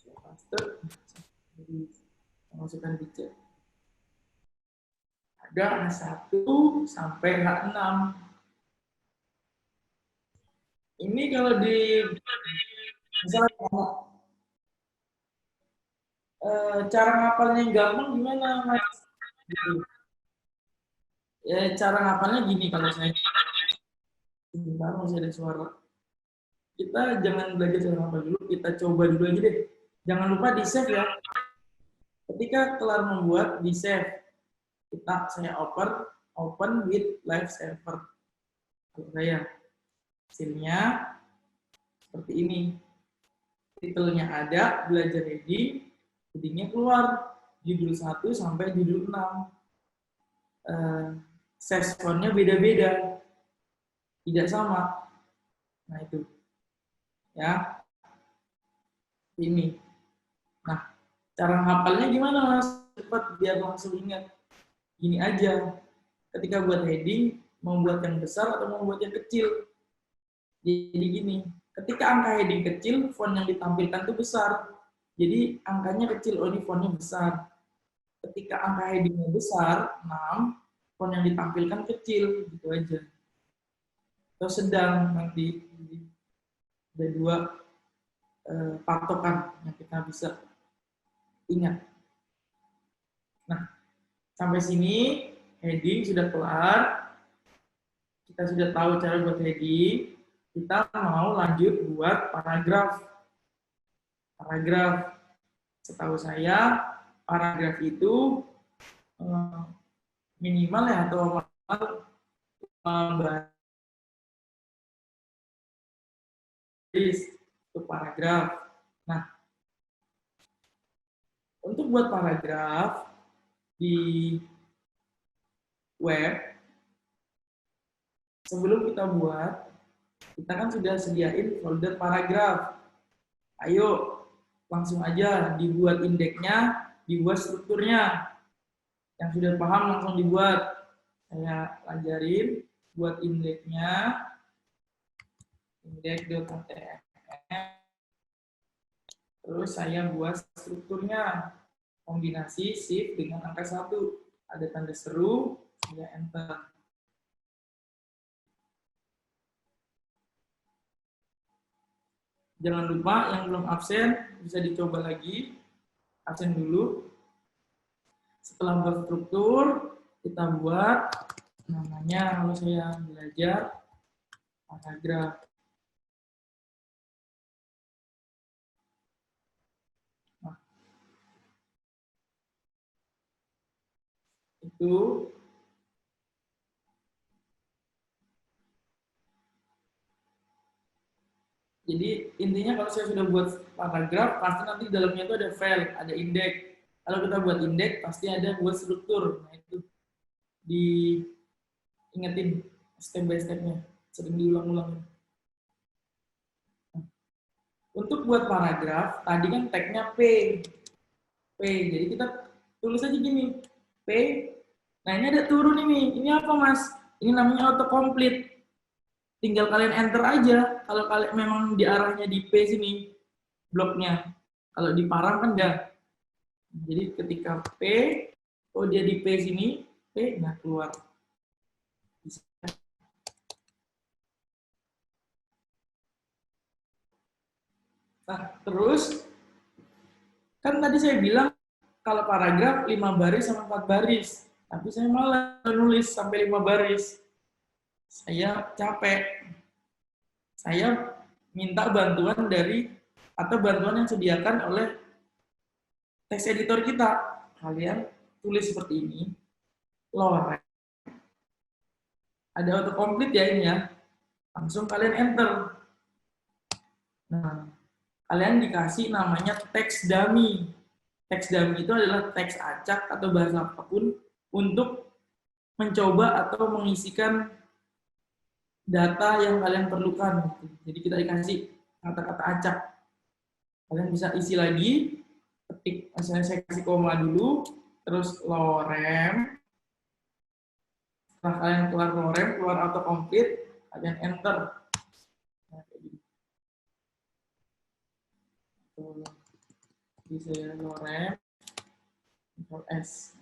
Master masukkan di chat. Ada H1 sampai H6. Ini kalau di misalnya cara ngapalnya yang gampang gimana, Mas? Gitu. Ya, cara ngapalnya gini kalau saya. Sebentar, masih ada suara. Kita jangan belajar cara ngapal dulu, kita coba dulu aja deh. Jangan lupa di save ya. Ketika kelar membuat, di save. Saya open with live server. Kalau saya hasilnya seperti ini. Titelnya ada, belajar heading, headingnya keluar, judul 1 sampai judul 6. Sessionnya beda-beda, tidak sama. Nah itu, ya, ini. Nah, cara hafalnya gimana, Mas? Cepat biar langsung ingat. Gini aja, ketika buat heading, mau buat yang besar atau mau buat yang kecil. Jadi gini, ketika angka heading kecil, font yang ditampilkan itu besar. Jadi angkanya kecil, oh ini fontnya besar. Ketika angka headingnya besar, 6, font yang ditampilkan kecil, gitu aja. Atau sedang, nanti ada 2 patokan yang kita bisa ingat. Nah, sampai sini heading sudah kelar. Kita sudah tahu cara buat heading. Kita mau lanjut buat paragraf. Paragraf, setahu saya, paragraf itu minimal ya atau baris untuk paragraf. Nah, untuk buat paragraf di web, sebelum kita buat, kita kan sudah sediain folder paragraf. Ayo, langsung aja dibuat indeksnya, dibuat strukturnya. Yang sudah paham langsung dibuat. Saya ajarin buat indeksnya, index.html. Terus saya buat strukturnya, kombinasi shift dengan angka 1. Ada tanda seru, saya enter. Jangan lupa yang belum absen, bisa dicoba lagi. Absen dulu. Setelah buat struktur, kita buat namanya, kalau saya belajar, paragraf. Nah, itu jadi intinya kalau saya sudah buat paragraf, pasti nanti di dalamnya itu ada file, ada indeks. Kalau kita buat indeks, pasti ada buat struktur. Nah itu diingetin step by step-nya, sering diulang-ulang. Untuk buat paragraf, tadi kan tag-nya P. Jadi kita tulis aja gini, P. Nah ini ada turun ini. Ini apa mas? Ini namanya autocomplete. Tinggal kalian enter aja. Kalau kalian memang di arahnya di P sini, bloknya. Kalau di parang kan enggak. Jadi ketika P, oh dia di P sini, P, nah keluar. Nah, terus, kan tadi saya bilang, kalau paragraf 5 baris sama 4 baris. Tapi saya malah nulis sampai 5 baris. Saya capek. Saya minta bantuan dari, atau bantuan yang disediakan oleh text editor kita. Kalian tulis seperti ini. Lorem. Ada autocomplete ya ini ya. Langsung kalian enter. Nah, kalian dikasih namanya text dummy. Text dummy itu adalah teks acak atau bahasa apapun untuk mencoba atau mengisikan data yang kalian perlukan. Jadi kita dikasih kata-kata acak. Kalian bisa isi lagi, ketik, misalnya saya kasih koma dulu, terus lorem. Setelah kalian keluar lorem, keluar autocomplete, kalian enter. Nah, kayak gini. Jadi saya lorem, Ctrl S.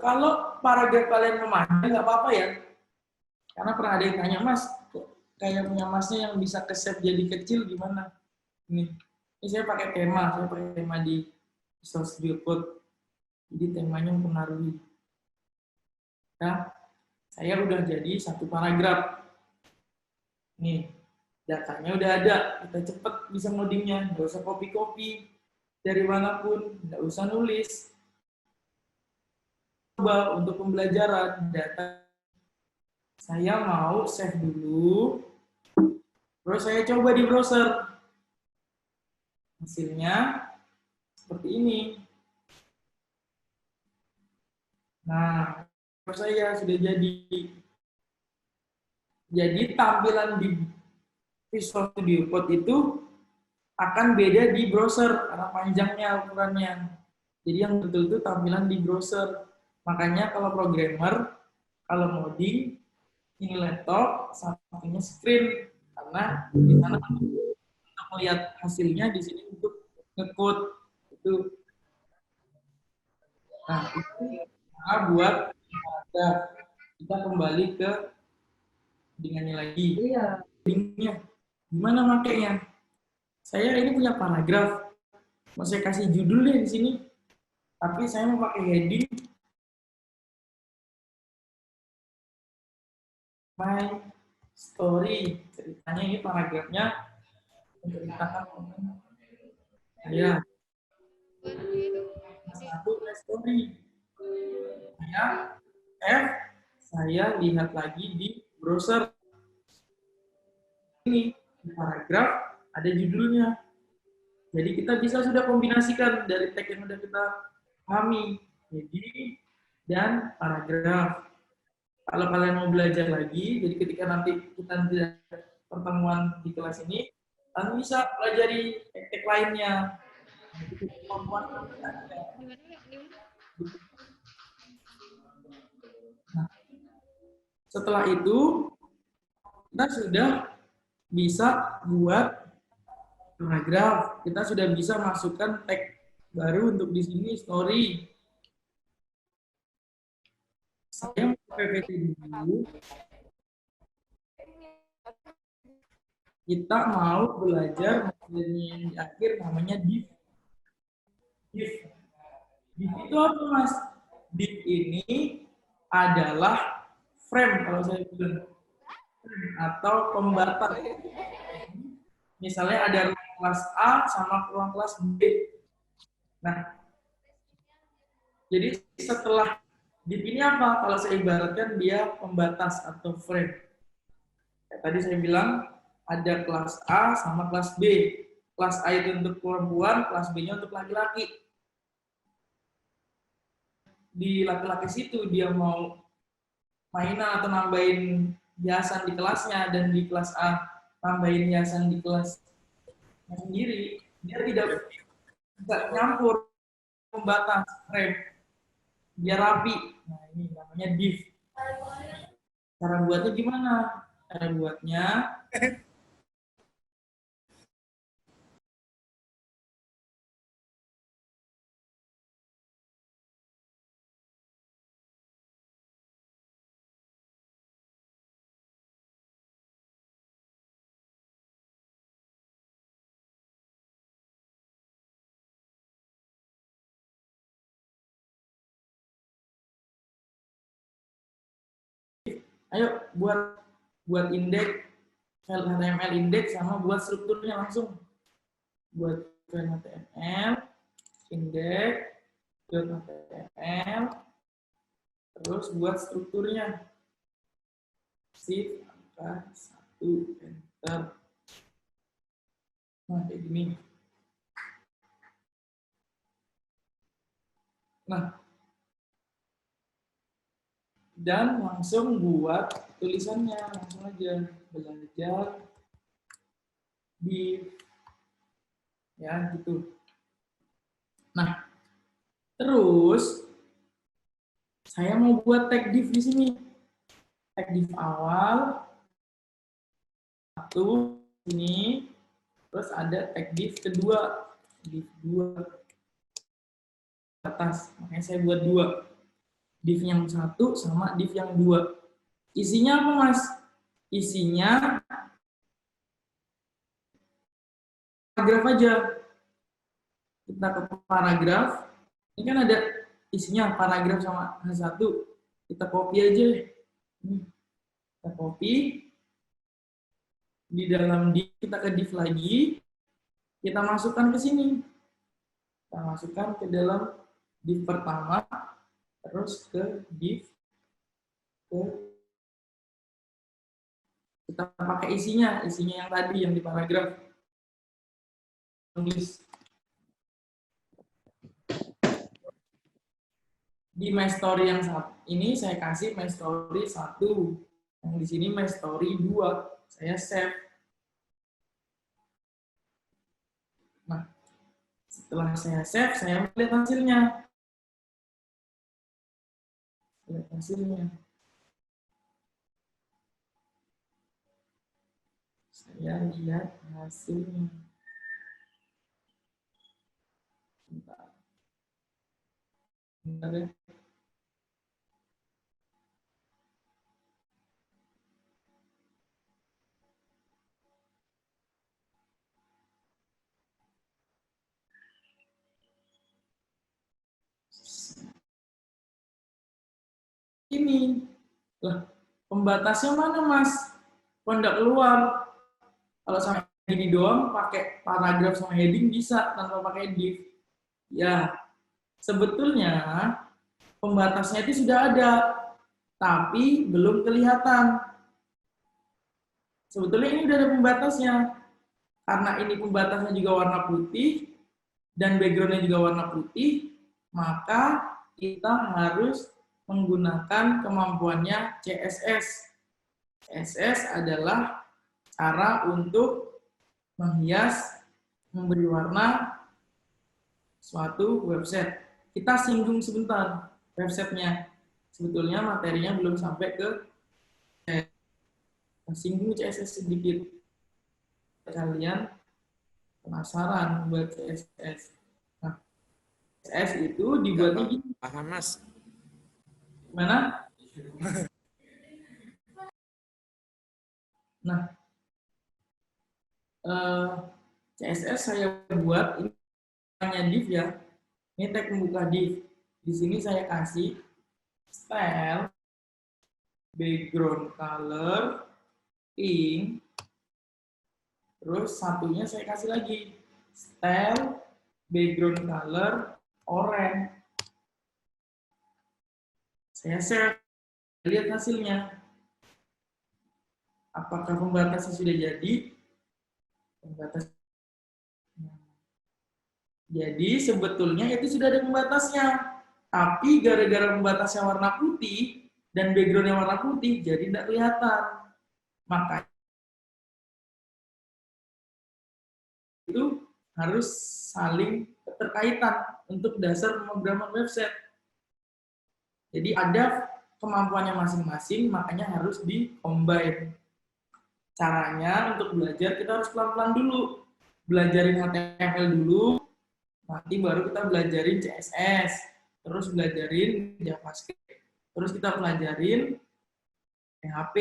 Kalau paragraf kalian memadai nggak apa-apa ya. Karena pernah ada yang tanya, Mas, kayak punya Masnya yang bisa ke-save jadi kecil gimana? Ini saya pakai tema di Visual Studio Code. Jadi temanya mempengaruhi. Nah, saya udah jadi satu paragraf. Nih, datanya udah ada. Kita cepet bisa ngodingnya. Nggak usah copy-copy dari manapun. Nggak usah nulis. Coba untuk pembelajaran data. Saya mau save dulu, terus saya coba di browser. Hasilnya seperti ini. Nah, saya sudah jadi. Jadi tampilan di Visual Studio Code itu akan beda di browser karena panjangnya ukurannya. Jadi yang betul itu tampilan di browser. Makanya kalau programmer, kalau ngoding, ini laptop, satunya screen, karena di sana untuk melihat hasilnya, di sini untuk nge-code itu. Nah, itu buat kita kembali ke codingannya lagi. Codingnya gimana makanya? Saya ini punya paragraf, mau saya kasih judul deh di sini, tapi saya mau pakai heading. My story, ceritanya ini paragrafnya menceritakan saya. Satu my story. Saya lihat lagi di browser. Ini paragraf ada judulnya. Jadi kita bisa sudah kombinasikan dari tag yang sudah kita pahami, heading dan paragraf. Kalau kalian mau belajar lagi, jadi ketika nanti kita pertemuan di kelas ini, kalian bisa pelajari tag lainnya. Nah, setelah itu kita sudah bisa buat paragraf. Kita sudah bisa masukkan tag baru untuk di sini story. Saya mau PPT dulu. Kita mau belajar materinya yang di akhir namanya div. Div itu apa, Mas? Div ini adalah frame kalau saya bilang, atau pembatas. Misalnya ada ruang kelas A sama ruang kelas B. Nah, jadi setelah div ini apa? Kalau saya ibaratkan dia pembatas atau frame. Tadi saya bilang ada kelas A sama kelas B. Kelas A itu untuk perempuan, kelas B-nya untuk laki-laki. Di laki-laki situ dia mau mainan atau nambahin hiasan di kelasnya, dan di kelas A tambahin hiasan di kelas sendiri, dia tidak nyampur, pembatas frame, biar rapi. Nah, ini namanya div. Cara buatnya gimana? Cara buatnya ayo buat indeks file HTML indeks sama buat strukturnya langsung. Buat file HTML indeks HTML, terus buat strukturnya. Shift angka 1 enter. Nah, kayak gini. Nah, dan langsung buat tulisannya, langsung aja belajar div, ya gitu. Nah, terus saya mau buat tag div di sini. Tag div awal satu ini, terus ada tag div kedua, div 2 atas. Makanya saya buat 2. Div yang 1 sama div yang 2. Isinya apa, Mas? Isinya paragraf aja. Kita ke paragraf. Ini kan ada isinya paragraf sama H1. Kita copy aja. Kita copy. Di dalam div, kita ke div lagi. Kita masukkan ke sini. Kita masukkan ke dalam div pertama. Terus ke div kita pakai isinya yang tadi yang di paragraf. Tulis di my story yang satu ini saya kasih my story 1, yang di sini my story 2, saya save. Nah, setelah saya save, saya melihat hasilnya. Lihat hasilnya. Saya lihat hasilnya. Bentar ya. Ini lah, pembatasnya mana, Mas? Kok nggak keluar? Kalau sampai gini doang pakai paragraf sama heading bisa tanpa pakai div. Ya, sebetulnya pembatasnya itu sudah ada, tapi belum kelihatan. Sebetulnya ini udah ada pembatasnya, karena ini pembatasnya juga warna putih dan backgroundnya juga warna putih, maka kita harus menggunakan kemampuannya CSS. CSS adalah cara untuk menghias, memberi warna suatu website. Kita singgung sebentar websitenya. Sebetulnya materinya belum sampai ke singgung CSS sedikit. Kalian penasaran buat CSS. Nah, CSS itu dibuatnya gini. Paham, Mas. Gimana? Nah, CSS saya buat ini hanya div ya. Ini tag pembuka div. Di sini saya kasih style, background color, pink, terus satunya saya kasih lagi style, background color, orange. Saya share, lihat hasilnya. Apakah pembatasnya sudah jadi? Pembatas. Jadi sebetulnya itu sudah ada pembatasnya. Tapi gara-gara pembatasnya warna putih dan backgroundnya warna putih, jadi tidak kelihatan. Maka itu harus saling keterkaitan untuk dasar pemrograman website. Jadi ada kemampuannya masing-masing, makanya harus di-combine. Caranya untuk belajar kita harus pelan-pelan dulu. Belajarin HTML dulu, nanti baru kita belajarin CSS, terus belajarin JavaScript, terus kita pelajarin PHP.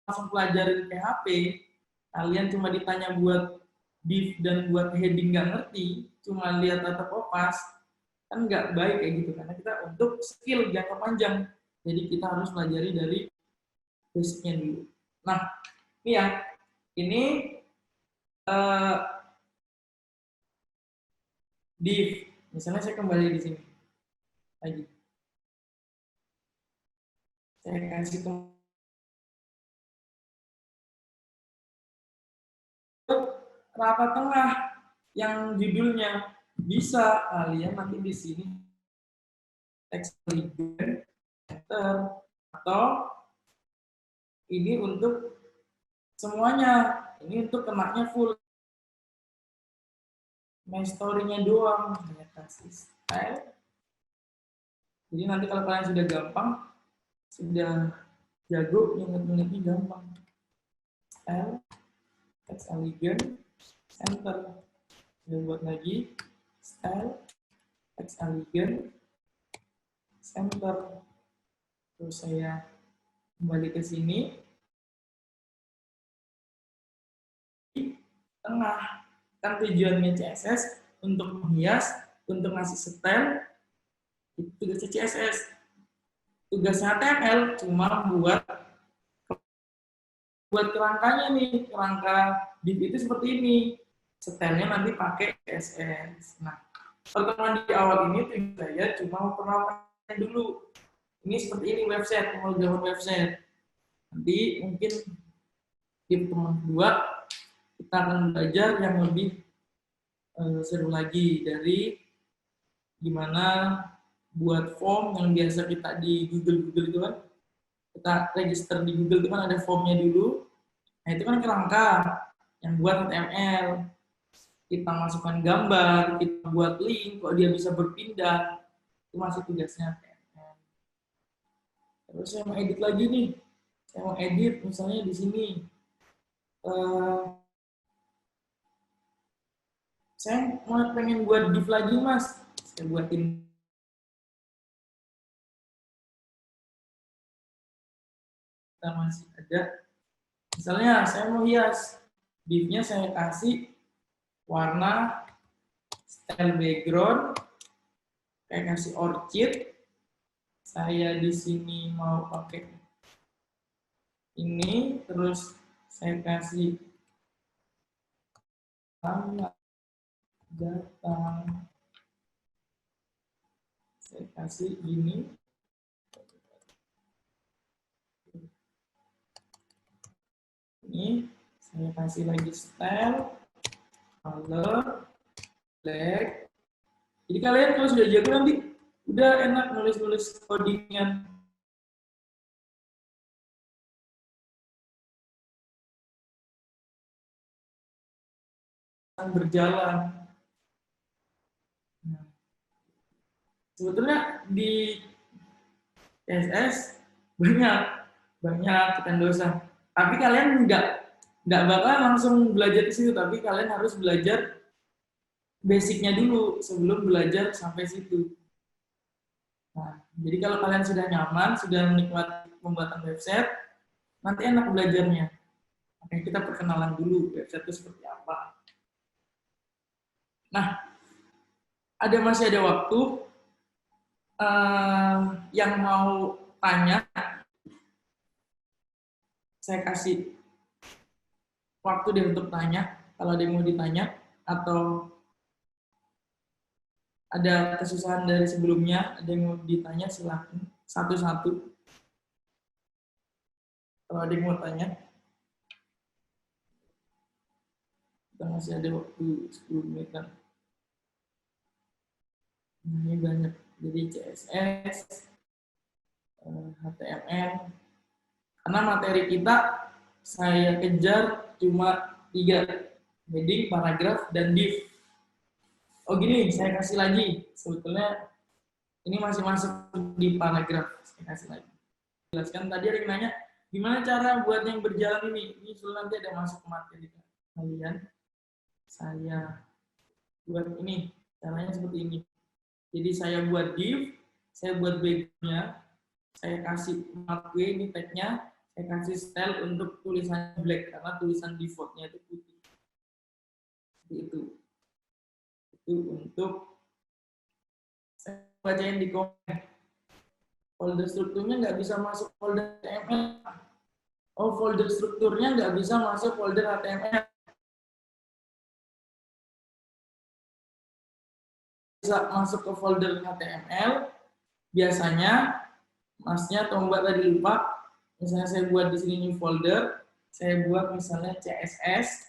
Langsung pelajarin PHP, kalian cuma ditanya buat div dan buat heading nggak ngerti, cuma lihat atau kopas, kan nggak baik kayak gitu, karena kita untuk skill jangka panjang, jadi kita harus pelajari dari basicnya dulu. Nah, ini ya, ini div, misalnya saya kembali di sini lagi, saya kasih rata tengah yang judulnya, bisa kalian nanti di sini teks legend enter, atau ini untuk semuanya, ini untuk kenaknya full my story-nya doang, saya kasih style. Jadi nanti kalau kalian sudah gampang, sudah jago, inget-ingetnya gampang. Style, text elegant, enter. Dan buat lagi, style, text elegant, center. Terus saya kembali ke sini. Di tengah. Kan tujuannya CSS untuk menghias, untuk ngasih style, itu tugasnya CSS. Tugasnya HTML cuma buat kerangkanya nih, kerangka div itu seperti ini. Stylenya nanti pakai CSS. Nah, pertemuan di awal ini tujuan saya cuma memperkenalkan dulu. Ini seperti ini website, pemrograman website. Nanti mungkin di pertemuan kedua kita akan belajar yang lebih seru lagi dari gimana buat form yang biasa kita di Google itu kan. Kita register di Google itu kan ada formnya dulu. Nah itu kan kerangka yang buat HTML. Kita masukkan gambar, kita buat link, kok dia bisa berpindah. Itu masih tugasnya HTML. Terus saya mau edit lagi nih. Saya mau edit misalnya di sini. Saya mau pengen buat div lagi mas. Saya buatin. Kita masih ada. Misalnya saya mau hias. Div-nya saya kasih warna style background. Saya kasih orchid. Saya di sini mau pakai ini, terus saya kasih selamat datang. Saya kasih ini. Ini Saya kasih lagi style, color, black. Jadi kalian kalau sudah jago nanti udah enak nulis-nulis codingan. Berjalan. Nah, sebetulnya di CSS banyak dosa. Tapi kalian nggak bakal langsung belajar di situ, tapi kalian harus belajar basicnya dulu sebelum belajar sampai situ. Nah, jadi kalau kalian sudah nyaman, sudah menikmati pembuatan website, nanti enak belajarnya. Oke, kita perkenalan dulu website itu seperti apa. Nah, masih ada waktu yang mau tanya, saya kasih waktu deh untuk tanya, kalau ada yang mau ditanya, atau ada kesusahan dari sebelumnya, ada yang mau ditanya, silakan satu-satu. Kalau ada yang mau tanya, kita masih ada waktu 10 menit kan. Ini banyak, jadi CSS, HTML, karena materi kita saya kejar cuma 3, heading, paragraf, dan div. Oh gini, saya kasih lagi, sebetulnya ini masih masuk di paragraf, saya kasih lagi. Jelaskan, tadi ada yang nanya, gimana cara buat yang berjalan ini nanti ada masuk ke materi kalian. Saya buat ini, caranya seperti ini. Jadi saya buat div, saya buat background-nya, saya kasih mark ini tag-nya, saya kasih style untuk tulisan black, karena tulisan default-nya itu putih. Seperti itu. Itu untuk, saya bacain di komen. Folder strukturnya nggak bisa masuk folder HTML. Oh, folder strukturnya nggak bisa masuk folder HTML. Bisa masuk ke folder HTML, biasanya masnya atau mbak tadi lupa, misalnya saya buat di sini new folder, saya buat misalnya CSS.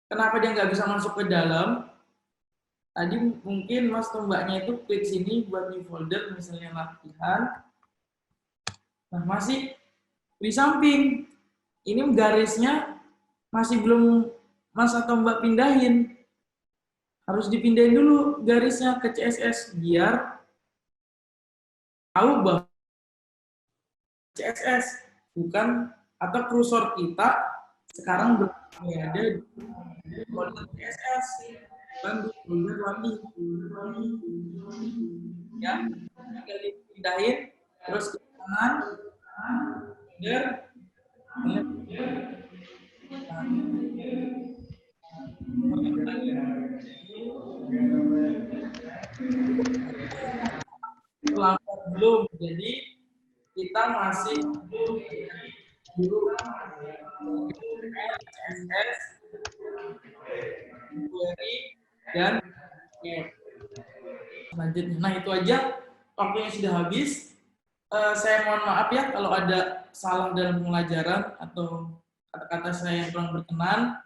Kenapa dia nggak bisa masuk ke dalam? Tadi mungkin mas atau mbaknya itu klik sini buat new folder, misalnya latihan. Nah, masih di samping. Ini garisnya masih belum mas atau mbak pindahin. Harus dipindahin dulu garisnya ke CSS biar tahu bahwa CSS bukan, atau kursor kita sekarang berada di folder CSS bukan di folder lagi. Ya, tinggal dipindahin terus ke kanan, folder, lambat belum, jadi kita masih dulu CSS, query, dan selanjutnya. Nah, itu aja, waktunya sudah habis. Saya mohon maaf ya kalau ada salah dalam pengajaran atau kata-kata saya yang kurang berkenan.